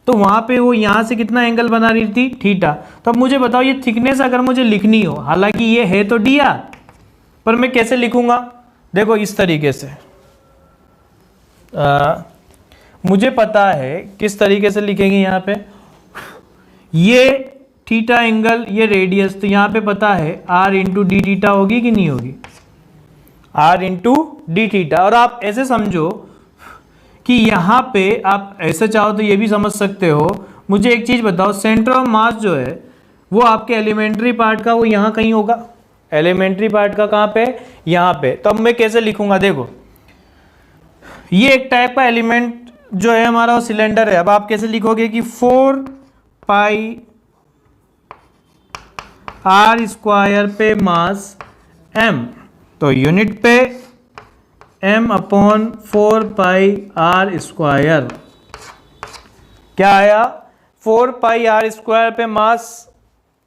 तो वहां पे वो यहाँ से कितना एंगल बना रही थी, थीटा। तो अब मुझे बताओ ये थिकनेस अगर मुझे लिखनी हो, हालांकि ये है तो डी आर, पर मैं कैसे लिखूंगा, देखो इस तरीके से, मुझे पता है किस तरीके से लिखेंगे। यहाँ पे ये थीटा एंगल, ये रेडियस, तो यहाँ पे पता है आर इंटू डी थीटा होगी कि नहीं होगी, आर इंटू डी थीटा। और आप ऐसे समझो कि यहाँ पे आप ऐसे चाहो तो ये भी समझ सकते हो। मुझे एक चीज बताओ, सेंटर ऑफ मास जो है वो आपके एलिमेंट्री पार्ट का वो यहाँ कहीं होगा, एलिमेंट्री पार्ट का कहाँ पे, यहाँ पे। तो अब मैं कैसे लिखूंगा, देखो ये एक टाइप का एलिमेंट जो है हमारा वो सिलेंडर है। अब आप कैसे लिखोगे कि 4 पाई आर स्क्वायर पे मास m, तो यूनिट पे m upon 4 pi r square, क्या आया, 4 पाई आर स्क्वायर पे मास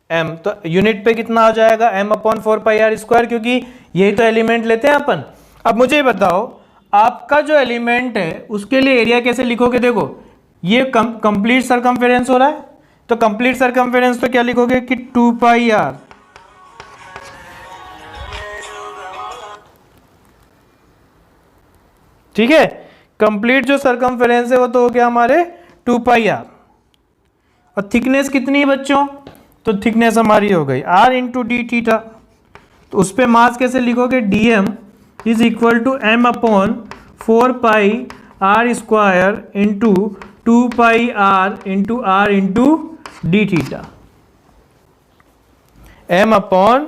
m, तो यूनिट पे कितना आ जाएगा, m upon 4 pi r square, क्योंकि यही तो एलिमेंट लेते हैं अपन। अब मुझे बताओ आपका जो एलिमेंट है उसके लिए एरिया कैसे लिखोगे, देखो ये कंप्लीट सरकमफेरेंस हो रहा है, तो कंप्लीट सरकमफेरेंस तो क्या लिखोगे कि 2 पाई आर, ठीक है। कंप्लीट जो सरकमफेरेंस है वो तो हो गया हमारे 2 पाई आर, और थिकनेस कितनी है बच्चों, तो थिकनेस हमारी हो गई आर इंटू डी थीटा। तो उस पर मास कैसे लिखोगे, d m is equal to m upon 4 pi r square into 2 pi r into d theta, m upon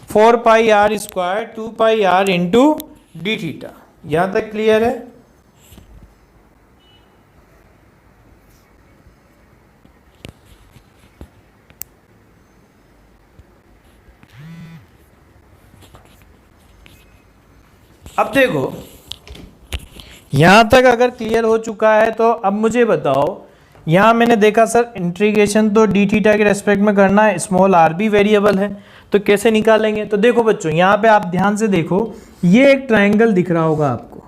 4 pi r square 2 pi r into d theta. यहां तक clear है। अब देखो यहाँ तक अगर क्लियर हो चुका है तो अब मुझे बताओ, यहाँ मैंने देखा सर इंटीग्रेशन तो डी थीटा के रेस्पेक्ट में करना है, स्मॉल आर भी वेरिएबल है, तो कैसे निकालेंगे? तो देखो बच्चों यहाँ पे आप ध्यान से देखो, ये एक ट्रायंगल दिख रहा होगा आपको,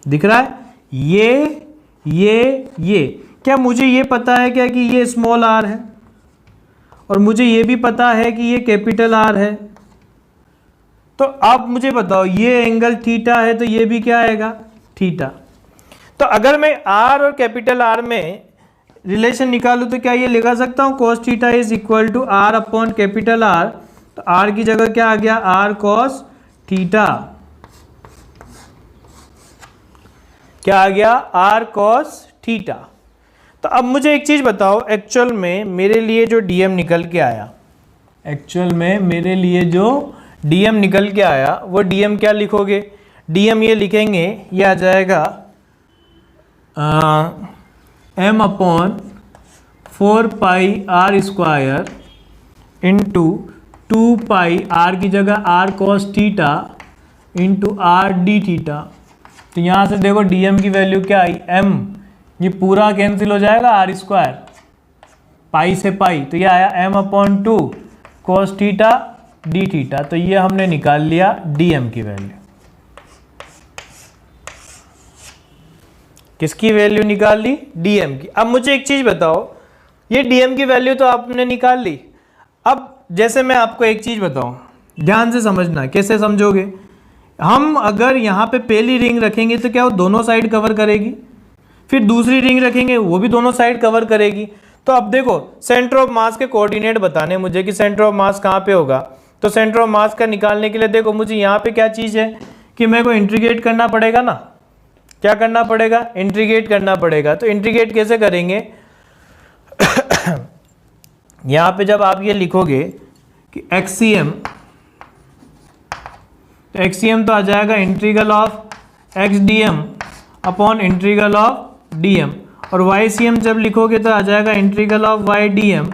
दिख रहा है ये क्या मुझे ये पता है क्या कि ये स्मॉल आर है, और मुझे ये भी पता है कि ये कैपिटल आर है। तो आप मुझे बताओ ये एंगल थीटा है तो ये भी क्या आएगा? थीटा। तो अगर मैं आर और कैपिटल आर में रिलेशन निकालूं तो क्या ये लिखा सकता हूं cos theta is equal to r upon capital r. तो आर की जगह क्या आ गया? R cos theta. क्या आ गया? R cos theta. तो अब मुझे एक चीज बताओ, एक्चुअल में मेरे लिए जो डीएम निकल के आया, डीएम निकल के आया वो डीएम क्या लिखोगे? डीएम ये लिखेंगे, ये आ जाएगा m upon 4 pi r square into 2 pi r की जगह r cos theta into r d theta. तो यहाँ से देखो डीएम की वैल्यू क्या आई? m, ये पूरा कैंसिल हो जाएगा आर स्क्वायर, पाई से पाई, तो ये आया m upon 2 cos theta d theta. तो ये हमने निकाल लिया डीएम की वैल्यू। किसकी वैल्यू निकाल ली? डीएम की। अब मुझे एक चीज बताओ, ये डीएम की वैल्यू तो आपने निकाल ली। अब जैसे मैं आपको एक चीज बताऊं, ध्यान से समझना, कैसे समझोगे? हम अगर यहाँ पे पहली रिंग रखेंगे तो क्या वो दोनों साइड कवर करेगी, फिर दूसरी रिंग रखेंगे वो भी दोनों साइड कवर करेगी। तो अब देखो सेंटर ऑफ मास के कोऑर्डिनेट बताने मुझे कि सेंटर ऑफ मास कहाँ पे होगा। तो सेंटर ऑफ मास का निकालने के लिए देखो मुझे यहाँ पे क्या चीज़ है कि मेरे को इंटीग्रेट करना पड़ेगा ना। क्या करना पड़ेगा? इंटीग्रेट करना पड़ेगा। तो इंटीग्रेट कैसे करेंगे? यहाँ पे जब आप ये लिखोगे कि एक्सीएम, तो एक्सीएम तो आ जाएगा integral of x d m upon integral of d m, और वाई सी एम जब लिखोगे तो आ जाएगा integral of y d m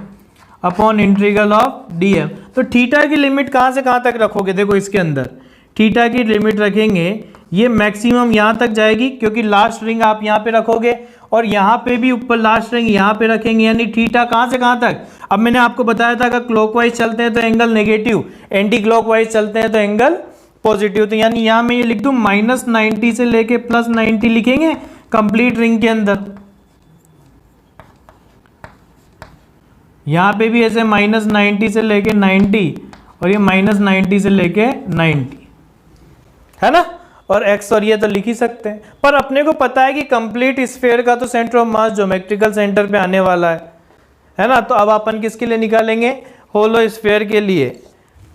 upon integral of d m. तो थीटा की लिमिट कहाँ से कहाँ तक रखोगे? देखो इसके अंदर थीटा की लिमिट रखेंगे, ये मैक्सिमम यहाँ तक जाएगी क्योंकि लास्ट रिंग आप यहाँ पे रखोगे, और यहाँ पे भी ऊपर लास्ट रिंग यहाँ पे रखेंगे, यानी थीटा कहाँ से कहाँ तक? अब मैंने आपको बताया था अगर क्लॉकवाइज चलते हैं तो एंगल नेगेटिव, एंटी क्लॉकवाइज चलते हैं तो एंगल पॉजिटिव। तो यानी यहाँ मैं ये लिख दूँ -90 से लेके +90 लिखेंगे कंप्लीट रिंग के अंदर। यहाँ पे भी ऐसे -90 से लेके 90 और ये -90 से लेके 90, है ना। और x और ये तो लिख ही सकते हैं, पर अपने को पता है कि कंप्लीट स्फीयर का तो centre of mass geometrical centre पे आने वाला है ना। तो अब अपन किसके लिए निकालेंगे? होलो स्फीयर के लिए,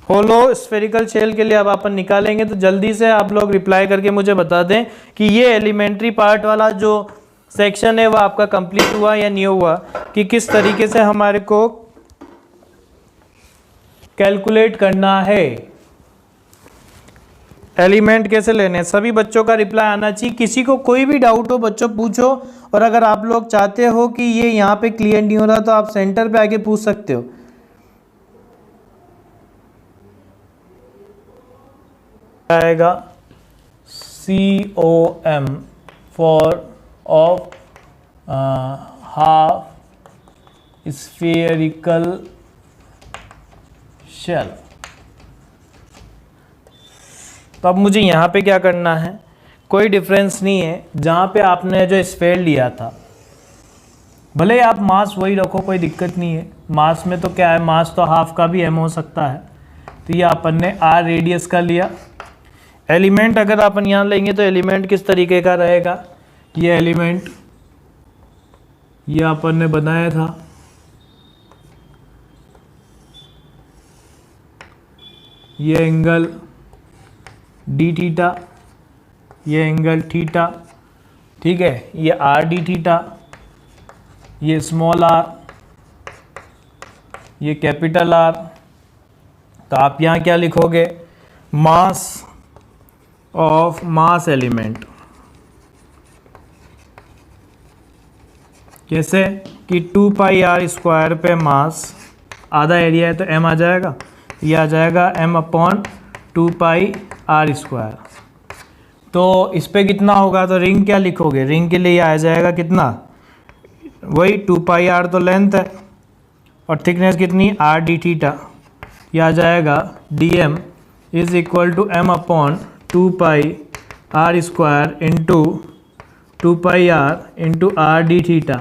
होलो स्फेरिकल शेल के लिए अब अपन निकालेंगे। तो जल्दी से आप लोग रिप्लाई करके मुझे बता दें कि ये एलिमेंट्री पार्ट वाला जो सेक्शन है वो आपका कंप्लीट हुआ या नहीं हुआ, कि किस तरीके से हमारे को कैलकुलेट करना है, एलिमेंट कैसे लेने हैं। सभी बच्चों का रिप्लाई आना चाहिए। किसी को कोई भी डाउट हो बच्चों पूछो, और अगर आप लोग चाहते हो कि ये यहाँ पे क्लियर नहीं हो रहा तो आप सेंटर पे आके पूछ सकते हो। आएगा COM for of half spherical shell. तो अब मुझे यहाँ पे क्या करना है? कोई डिफरेंस नहीं है, जहाँ पे आपने जो स्फेयर लिया था भले आप मास वही रखो, कोई दिक्कत नहीं है। मास में तो क्या है, मास तो हाफ का भी m हो सकता है। तो ये अपन ने r रेडियस का लिया। एलिमेंट अगर अपन यहाँ लेंगे तो एलिमेंट किस तरीके का रहेगा? ये एलिमेंट ये अपन ने बनाया था, ये एंगल डी थीटा, ये एंगल थीटा, ठीक है, ये आर डी थीटा, ये स्मॉल आर, ये कैपिटल आर। तो आप यहाँ क्या लिखोगे? Mass of mass element. कैसे कि 2 पाई आर स्क्वायर पे मास, आधा एरिया है तो m आ जाएगा, ये आ जाएगा m upon 2 pi r square. तो इस पे कितना होगा, तो रिंग क्या लिखोगे, रिंग के लिए आ जाएगा कितना, वही 2 पाई आर तो लेंथ है और थिकनेस कितनी आर डी थीटा। यह आ जाएगा d m is equal to m upon 2 pi r square into 2 pi r into r d theta.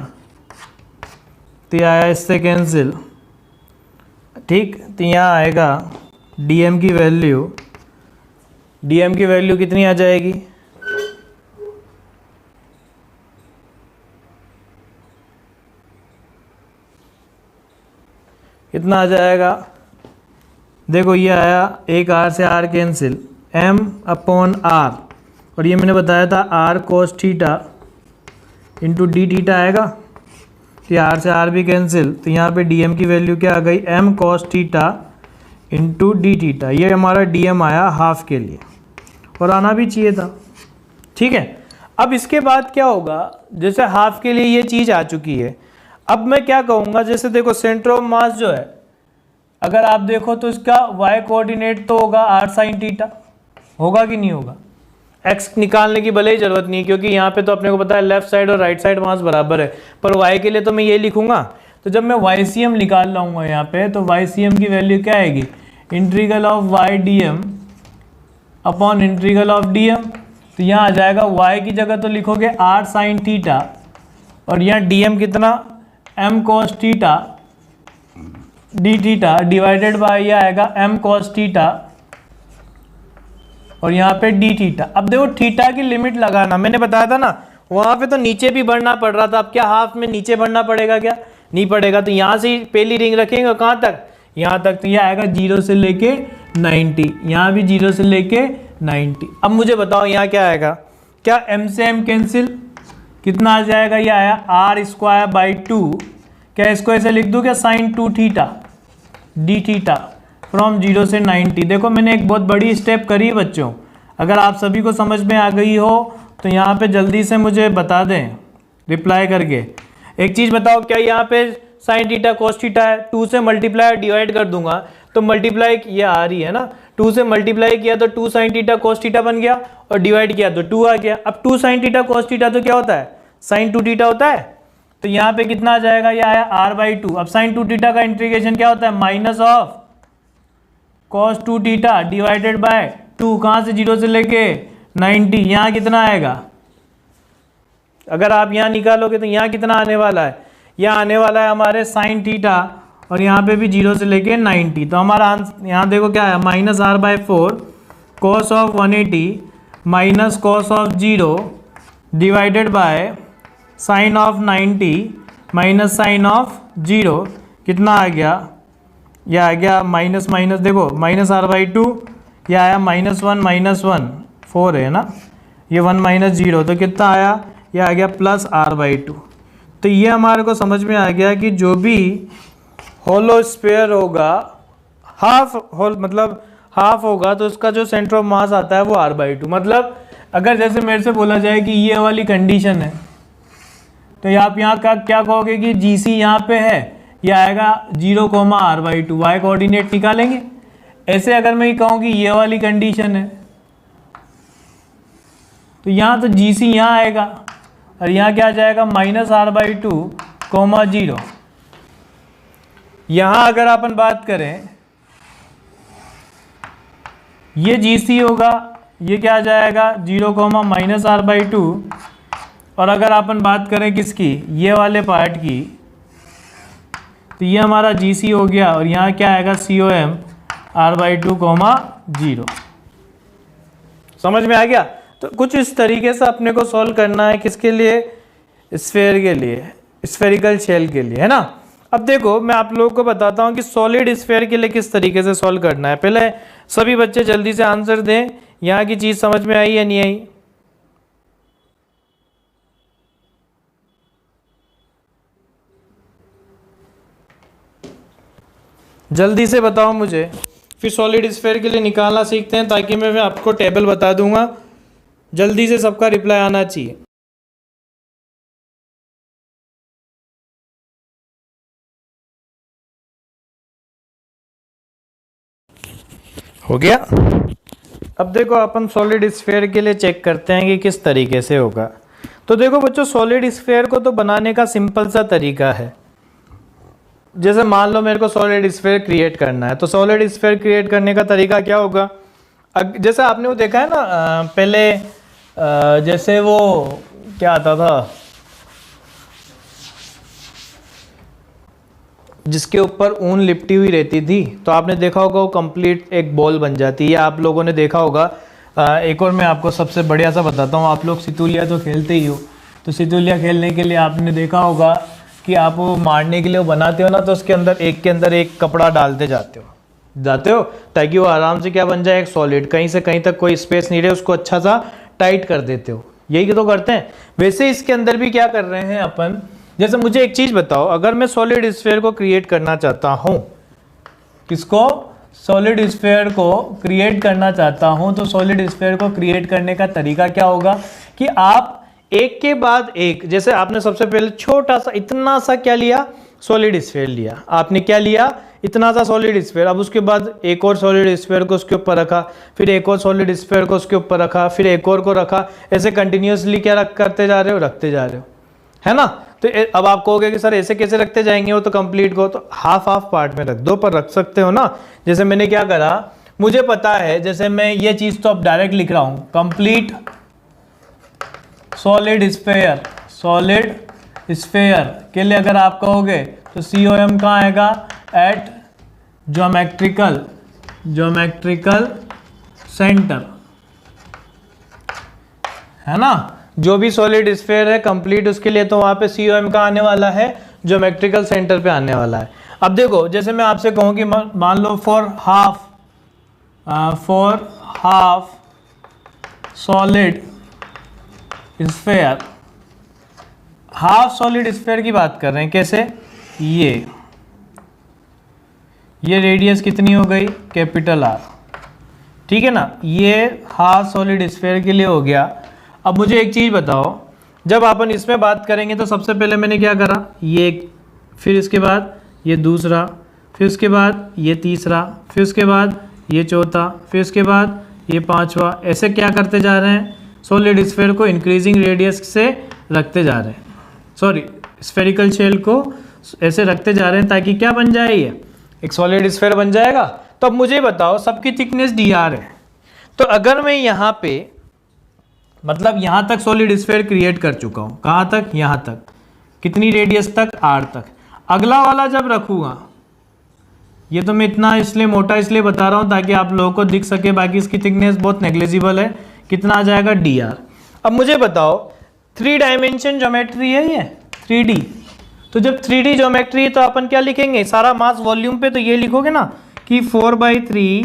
तो यह आया इससे कैंसिल, ठीक। तो यहाँ आएगा डीएम की वैल्यू, डीएम की वैल्यू कितनी आ जाएगी, कितना आ जाएगा, देखो ये आया एक आर से r cancel, m upon r, और ये मैंने बताया था r cos theta into d theta आएगा। तो आर से आर भी कैंसिल, तो यहाँ पे डीएम की वैल्यू क्या आ गई, m cos theta into d theta. ये हमारा डीएम आया हाफ के लिए, और आना भी चाहिए था, ठीक है। अब इसके बाद क्या होगा, जैसे हाफ के लिए ये चीज़ आ चुकी है, अब मैं क्या कहूँगा, जैसे देखो सेंटर ऑफ मास जो है, अगर आप देखो तो इसका वाई कोऑर्डिनेट तो होगा आर साइन थीटा, होगा कि नहीं होगा। एक्स निकालने की भले ही जरूरत नहीं है, क्योंकि यहाँ पे तो अपने को पता है लेफ्ट साइड और राइट साइड मास बराबर है, पर वाई के लिए तो मैं ये लिखूंगा। तो जब मैं वाई सी एम निकाल लाऊंगा यहाँ पे, तो वाई सी एम की वैल्यू क्या आएगी, integral of y d m upon integral of d m. तो यहाँ आ जाएगा वाई की जगह तो लिखोगे आर साइन थीटा, और यहाँ डी एम कितना m cos theta d theta divided by यह आएगा एम कॉस थीटा, और यहाँ पे डी थीटा। अब देखो थीटा की लिमिट लगाना, मैंने बताया था ना वहाँ पे तो नीचे भी बढ़ना पड़ रहा था, अब क्या हाफ में नीचे बढ़ना पड़ेगा, क्या नहीं पड़ेगा। तो यहाँ से पहली रिंग रखेंगे कहाँ तक, यहाँ तक। तो यह आएगा 0 से लेके 90, यहाँ भी 0 से लेके 90। अब मुझे बताओ यहाँ क्या आएगा, क्या m से m कैंसिल, कितना आ जाएगा, ये आया आर स्क्वायर बाई 2, क्या इसको ऐसे लिख दूँ क्या, sine 2 theta d theta from 0 से 90। देखो मैंने एक बहुत बड़ी स्टेप करी है बच्चों, अगर आप सभी को समझ में आ गई हो तो यहाँ पे जल्दी से मुझे बता दें रिप्लाई करके। एक चीज़ बताओ, क्या यहाँ पे साइन थीटा कोस थीटा है, 2 से मल्टीप्लाई डिवाइड कर दूंगा तो मल्टीप्लाई ये आ रही है ना, 2 से मल्टीप्लाई किया तो 2 साइन थीटा कोस थीटा बन गया, और डिवाइड किया तो 2 आ गया। अब 2 साइन थीटा कोस थीटा तो क्या होता है, साइन 2 थीटा होता है। तो यहाँ पे कितना आ जाएगा, ये आया आर बाई 2। अब साइन 2 थीटा का इंटीग्रेशन क्या होता है, minus of cos 2 theta divided bye 2, कहाँ से 0 से लेके 90। यहाँ कितना आएगा, अगर आप यहाँ निकालोगे तो यहाँ कितना आने वाला है, यहाँ आने वाला है हमारे साइन थीटा, और यहाँ पे भी 0 से लेके 90। तो हमारा यहाँ देखो क्या है, minus r by 4 cos of 180 minus cos of 0 divided by sine of 90 minus sine of 0, कितना आ गया, यह आ गया माइनस माइनस, देखो माइनस आर बाई 2, यह आया -1 4 है ना, ये 1 माइनस 0, तो कितना आया, यह आ गया प्लस आर बाई 2। तो ये हमारे को समझ में आ गया कि जो भी होलो स्फीयर होगा, हाफ होल मतलब हाफ होगा, तो उसका जो सेंटर ऑफ मास आता है वो आर बाई 2। मतलब अगर जैसे मेरे से बोला जाए कि ये वाली कंडीशन है, तो आप यहाँ का क्या कहोगे कि जी सी यहाँ पे है, यह आएगा 0 आर बाई 2, वाई कोऑर्डिनेट निकालेंगे। ऐसे अगर मैं कहूँ कि ये वाली कंडीशन है, तो यहाँ तो जी सी यहाँ आएगा, और यहाँ क्या आ जाएगा, माइनस आर बाई 2 0। यहाँ अगर अपन बात करें, ये जी सी होगा, ये क्या आ जाएगा 0 माइनस आर बाई 2, और अगर अपन बात करें किसकी, ये वाले पार्ट की, तो ये हमारा जी सी हो गया, और यहाँ क्या आएगा COM आर बाई 2 0। समझ में आ गया। तो कुछ इस तरीके से अपने को सॉल्व करना है, किसके लिए, स्फेयर के लिए, स्फेरिकल शेल के लिए, है ना। अब देखो मैं आप लोगों को बताता हूँ कि सॉलिड स्फेयर के लिए किस तरीके से सॉल्व करना है। पहले सभी बच्चे जल्दी से आंसर दें, यहाँ की चीज़ समझ में आई या नहीं आई। जल्दी से बताओ मुझे, फिर सॉलिड स्फेयर के लिए निकालना सीखते हैं, ताकि मैं आपको टेबल बता दूंगा। जल्दी से सबका रिप्लाई आना चाहिए। हो गया। अब देखो अपन सॉलिड स्फीयर के लिए चेक करते हैं कि किस तरीके से होगा। तो देखो बच्चों, सॉलिड स्फीयर को तो बनाने का सिंपल सा तरीका है। जैसे मान लो मेरे को सॉलिड स्फीयर क्रिएट करना है, तो सॉलिड स्फीयर क्रिएट करने का तरीका क्या होगा? जैसे आपने वो देखा है ना पहले, जैसे वो क्या आता था जिसके ऊपर ऊन लिपटी हुई रहती थी, तो आपने देखा होगा वो कंप्लीट एक बॉल बन जाती है। या आप लोगों ने देखा होगा, एक और मैं आपको सबसे बढ़िया सा बताता हूँ। आप लोग सितुलिया तो खेलते ही हो, तो सितुलिया खेलने के लिए आपने देखा होगा कि आप वो मारने के लिए वो बनाते हो ना, तो उसके अंदर एक कपड़ा डालते जाते हो ताकि वो आराम से क्या बन जाए, एक सॉलिड, कहीं से कहीं तक कोई स्पेस नहीं रहे, उसको अच्छा सा टाइट कर देते हो। यही तो करते हैं। वैसे इसके अंदर भी क्या कर रहे हैं अपन, जैसे मुझे एक चीज बताओ, अगर मैं सॉलिड स्फीयर को क्रिएट करना चाहता हूं, किसको? सॉलिड स्फीयर को क्रिएट करना चाहता हूं, तो सॉलिड स्फीयर को क्रिएट करने का तरीका क्या होगा कि आप एक के बाद एक, जैसे आपने सबसे पहले छोटा सा इतना सा क्या लिया, सॉलिड स्फीयर लिया। आपने क्या लिया? इतना सा सॉलिड स्फीयर। अब उसके बाद एक और सॉलिड स्फीयर को उसके ऊपर रखा, फिर एक और सॉलिड स्फीयर को उसके ऊपर रखा, फिर एक और को रखा, ऐसे कंटिन्यूसली क्या करते जा रहे हो, रखते जा रहे हो, है ना। तो अब आप कहोगे कि सर ऐसे कैसे रखते जाएंगे, वो तो कंप्लीट को तो हाफ पार्ट में रख दो, पर रख सकते हो ना। जैसे मैंने क्या करा, मुझे पता है, जैसे मैं ये चीज तो अब डायरेक्ट लिख रहा हूं, कंप्लीट सॉलिड स्फीयर के लिए अगर आप कहोगे तो COM कहाँ आएगा? एट ज्योमेट्रिकल सेंटर, है ना। जो भी सॉलिड स्फीयर है कंप्लीट, उसके लिए तो वहां पे COM का आने वाला है, ज्योमेट्रिकल सेंटर पे आने वाला है। अब देखो, जैसे मैं आपसे कहूं कि मान लो for half solid sphere, half solid sphere की बात कर रहे हैं, कैसे? ये रेडियस कितनी हो गई? कैपिटल R, ठीक है ना। ये हाफ सॉलिड स्फीयर के लिए हो गया। अब मुझे एक चीज बताओ, जब अपन इसमें बात करेंगे तो सबसे पहले मैंने क्या करा, ये, फिर इसके बाद ये दूसरा, फिर उसके बाद ये तीसरा, फिर उसके बाद ये चौथा, फिर उसके बाद ये पांचवा, ऐसे क्या करते जा रहे हैं, सॉलिड स्फीयर को इंक्रीजिंग रेडियस से रखते जा रहे हैं, सॉरी स्फेरिकल शेल को ऐसे रखते जा रहे हैं, ताकि क्या बन जाए, ये एक सॉलिड स्फीयर बन जाएगा। तो अब मुझे बताओ, सबकी थिकनेस dr है, तो अगर मैं यहाँ पे, मतलब यहाँ तक सॉलिड स्फीयर क्रिएट कर चुका हूँ, कहाँ तक? यहाँ तक। कितनी रेडियस तक? R तक। अगला वाला जब रखूँगा, ये तो मैं इतना इसलिए मोटा इसलिए बता रहा हूँ ताकि आप लोगों को दिख सके, बाकी इसकी थिकनेस बहुत नेग्लिजिबल है। कितना आ जाएगा? dr। अब मुझे बताओ, 3 डायमेंशन ज्योमेट्री है ये, 3D। तो जब 3D ज्योमेट्री है तो अपन क्या लिखेंगे, सारा मास वॉल्यूम पे, तो ये लिखोगे ना कि 4/3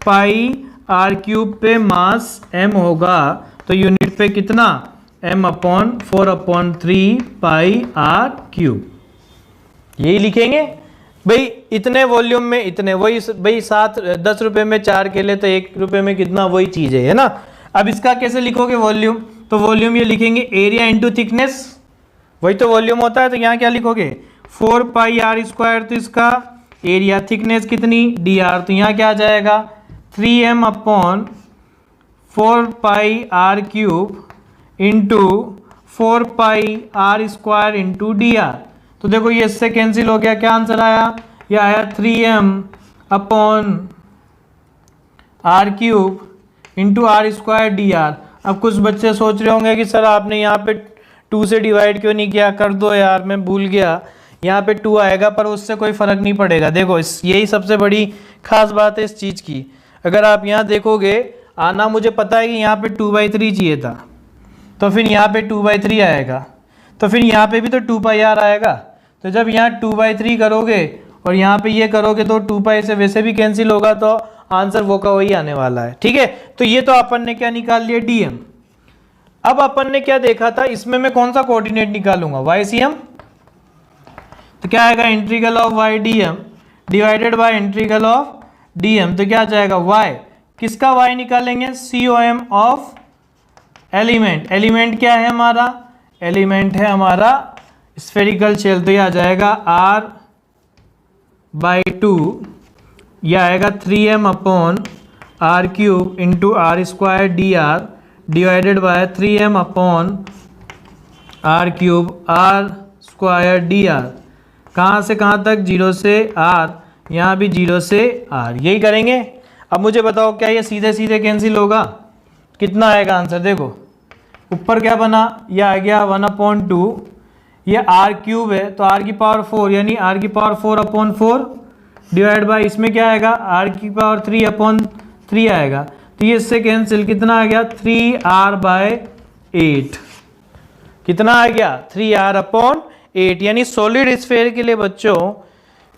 पाई r³ पे मास m होगा, तो यूनिट पे कितना? m/4/3 पाई r³। यही लिखेंगे भाई। इतने वॉल्यूम में इतने, वही भाई 10 रुपए में 4 केले, तो 1 रुपए में कितना, वही चीज है ना। अब इसका कैसे लिखोगे वॉल्यूम, तो वॉल्यूम ये लिखेंगे एरिया इंटू थिकनेस, वही तो वॉल्यूम होता है। तो यहाँ क्या लिखोगे? 4πr², तो इसका एरिया, थिकनेस कितनी? dr, तो यहाँ क्या आ जाएगा? 3m/4πr³ into 4πr² into dr। तो देखो ये इससे कैंसिल हो गया, क्या आंसर आया? ये आया 3m/r³ इंटू r² dr। अब कुछ बच्चे सोच रहे होंगे कि सर आपने यहाँ पे 2 से डिवाइड क्यों नहीं किया, कर दो यार, मैं भूल गया। यहाँ पे 2 आएगा, पर उससे कोई फर्क नहीं पड़ेगा। देखो यही सबसे बड़ी खास बात है इस चीज़ की। अगर आप यहाँ देखोगे, आना मुझे पता है कि यहाँ पे 2/3 चाहिए था, तो फिर यहाँ पे 2/3 आएगा, तो फिर यहाँ पे भी तो 2πr आएगा। तो जब यहाँ 2/3 करोगे और यहाँ पे ये करोगे, तो 2π से वैसे भी कैंसिल होगा, तो आंसर वो का वही आने वाला है। ठीक है, तो ये तो अपन ने क्या निकाल लिया? dm। अब अपन ने क्या देखा था, इसमें मैं कौन सा कोऑर्डिनेट निकालूंगा? ycm। तो क्या आएगा? Integral of y dm divided by integral of dm। तो क्या आ जाएगा? y, किसका y निकालेंगे? COM of element. एलिमेंट क्या है हमारा? एलिमेंट है हमारा स्फेरिकल शेल। तो ये आ जाएगा r/2, यह आएगा 3m/4 r cube into r square d r divided by 3m upon r cube r square d r. कहाँ से कहाँ तक? 0 से r, यहाँ भी 0 से r। यही करेंगे। अब मुझे बताओ क्या ये सीधे सीधे कैंसिल होगा? कितना आएगा आंसर? देखो ऊपर क्या बना, ये आ गया 1/2, ये r क्यूब है तो r की पावर 4 यानी r की पावर 4/4 डिवाइड बाय इसमें क्या आएगा, r की पावर 3/3 आएगा। तो ये इससे कैंसिल, कितना आ गया 3r/8। कितना आ गया 3r/8। यानी सॉलिड स्फीयर के लिए बच्चों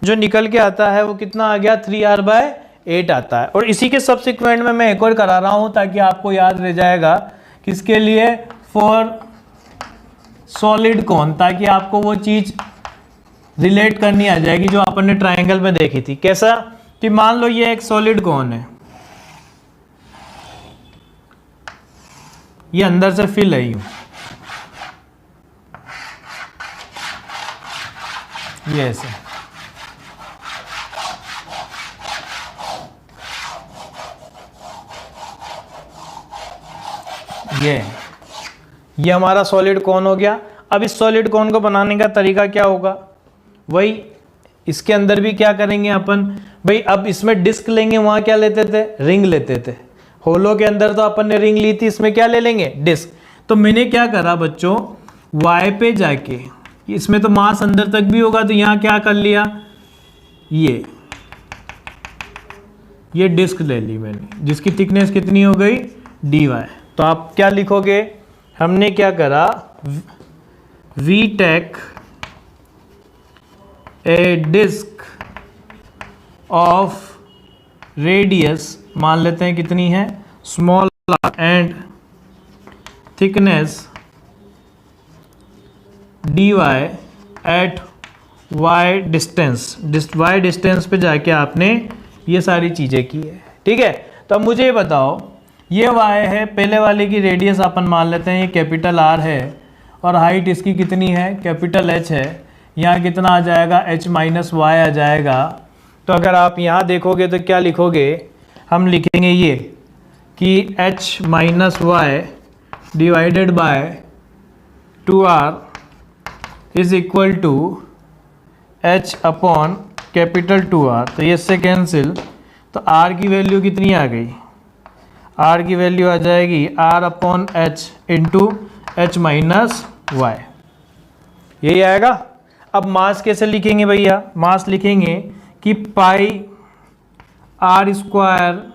जो निकल के आता है वो कितना आ गया 3r/8 आता है। और इसी के सब्सिक्वेंट में मैं एक और करा रहा हूं ताकि आपको याद रह जाएगा किसके लिए, फॉर सॉलिड कोन, ताकि आपको वो चीज रिलेट करनी आ जाएगी जो अपन ने ट्रायंगल में देखी थी। कैसा कि मान लो ये एक सॉलिड कोन है, ये अंदर से फिल है यूं, ये ऐसे, ये हमारा सॉलिड कोन हो गया। अब इस सॉलिड कोन को बनाने का तरीका क्या होगा, वही इसके अंदर भी क्या करेंगे अपन भाई, अब इसमें डिस्क लेंगे, वहां क्या लेते थे, रिंग लेते थे। होलो के अंदर तो अपन ने रिंग ली थी, इसमें क्या ले लेंगे, डिस्क। तो मैंने क्या करा बच्चों, वाई पे जाके, इसमें तो मास अंदर तक भी होगा तो यहाँ क्या कर लिया, ये डिस्क ले ली मैंने, जिसकी थिकनेस कितनी हो गई dy। तो आप क्या लिखोगे, हमने क्या करा, we take a disc of radius, मान लेते हैं कितनी है, small and thickness dy at y distance. y distance पे जाके आपने ये सारी चीज़ें की है, ठीक है। तो अब मुझे ये बताओ, ये y है, पहले वाले की रेडियस अपन मान लेते हैं ये कैपिटल R है, और हाइट इसकी कितनी है, कैपिटल H है। यहाँ कितना आ जाएगा, h माइनस वाई आ जाएगा। तो अगर आप यहाँ देखोगे तो क्या लिखोगे, हम लिखेंगे ये कि h minus y divided by 2r is equal to h upon capital 2r। तो ये इससे कैंसिल, तो r की वैल्यू कितनी आ गई, r की वैल्यू आ जाएगी r upon h into h minus y, यही आएगा। अब मास कैसे लिखेंगे भैया, मास लिखेंगे कि पाई r स्क्वायर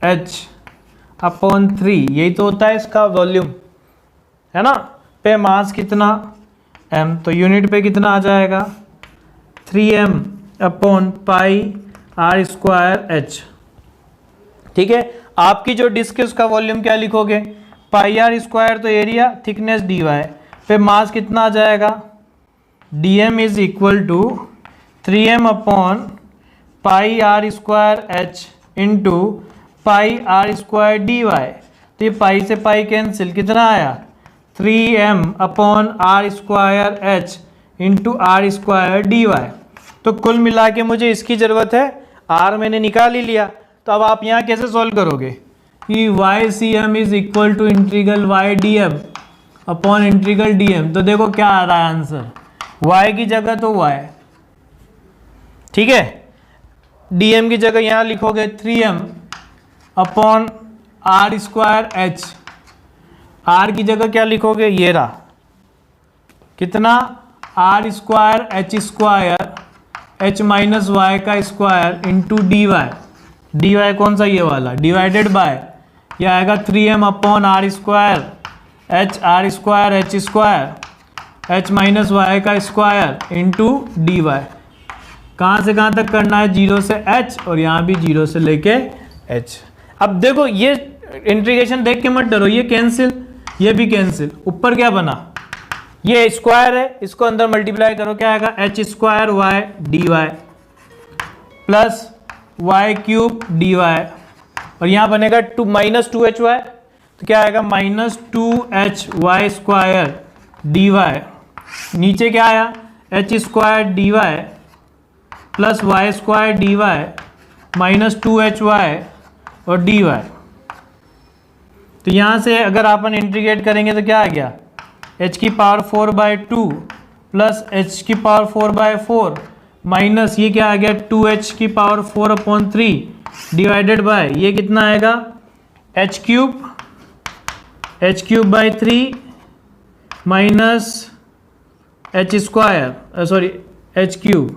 h अपॉन 3, यही तो होता है इसका वॉल्यूम, है ना। पे मास कितना m, तो यूनिट पे कितना आ जाएगा 3m अपॉन पाई r स्क्वायर h, ठीक है। आपकी जो डिस्क है उसका वॉल्यूम क्या लिखोगे, पाई आर स्क्वायर तो एरिया, थिकनेस dy पे मास कितना आ जाएगा, dm is equal to 3m upon pi r square h into pi r square dy। तो ये पाई से पाई कैंसिल, कितना आया 3m upon are square h into r square dy। तो कुल मिला के मुझे इसकी ज़रूरत है, r मैंने निकाल ही लिया। तो अब आप यहाँ कैसे सॉल्व करोगे कि y c m is equal to integral y d m upon integral d m. तो देखो क्या आ रहा है आंसर, y की जगह तो y, ठीक है, dm की जगह यहाँ लिखोगे 3m upon are square h, r की जगह क्या लिखोगे, ये रहा कितना R square H square h minus Y का square into D Y, D Y कौन सा ये वाला, डिवाइडेड बाय ये आएगा 3m upon are square H, R square H square H minus Y का स्क्वायर इंटू डी वाई। कहाँ से कहाँ तक करना है, 0 से h, और यहाँ भी 0 से लेके h। अब देखो ये इंटीग्रेशन देख के मत डरो, ये कैंसिल, ये भी कैंसिल। ऊपर क्या बना, ये स्क्वायर है, इसको अंदर मल्टीप्लाई करो, क्या आएगा h square y D y plus y cube d y, और यहाँ बनेगा माइनस 2h वाई, तो क्या आएगा minus 2h y square d y. नीचे क्या आया, h square d y plus y square d y minus 2hy और dy। तो यहाँ से अगर अपन इंटीग्रेट करेंगे तो क्या आ गया, h⁴/2 प्लस h⁴/4 माइनस ये क्या आ गया 2h⁴/3 डिवाइडेड बाय ये कितना आएगा h³ माइनस h²।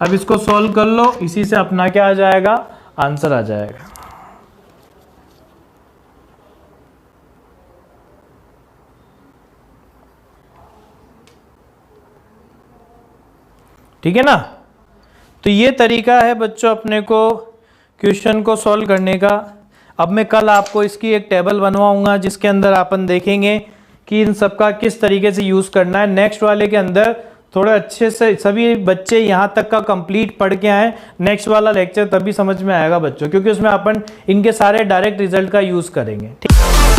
अब इसको सॉल्व कर लो, इसी से अपना क्या आ जाएगा, आंसर आ जाएगा। ठीक है ना। तो ये तरीका है बच्चों अपने को क्वेश्चन को सॉल्व करने का। अब मैं कल आपको इसकी एक टेबल बनवाऊंगा जिसके अंदर अपन देखेंगे कि इन सब का किस तरीके से यूज़ करना है। नेक्स्ट वाले के अंदर थोड़े अच्छे से सभी बच्चे यहाँ तक का कंप्लीट पढ़ के आए, नेक्स्ट वाला लेक्चर तभी समझ में आएगा बच्चों, क्योंकि उसमें अपन इनके सारे डायरेक्ट रिजल्ट का यूज़ करेंगे। ठीक।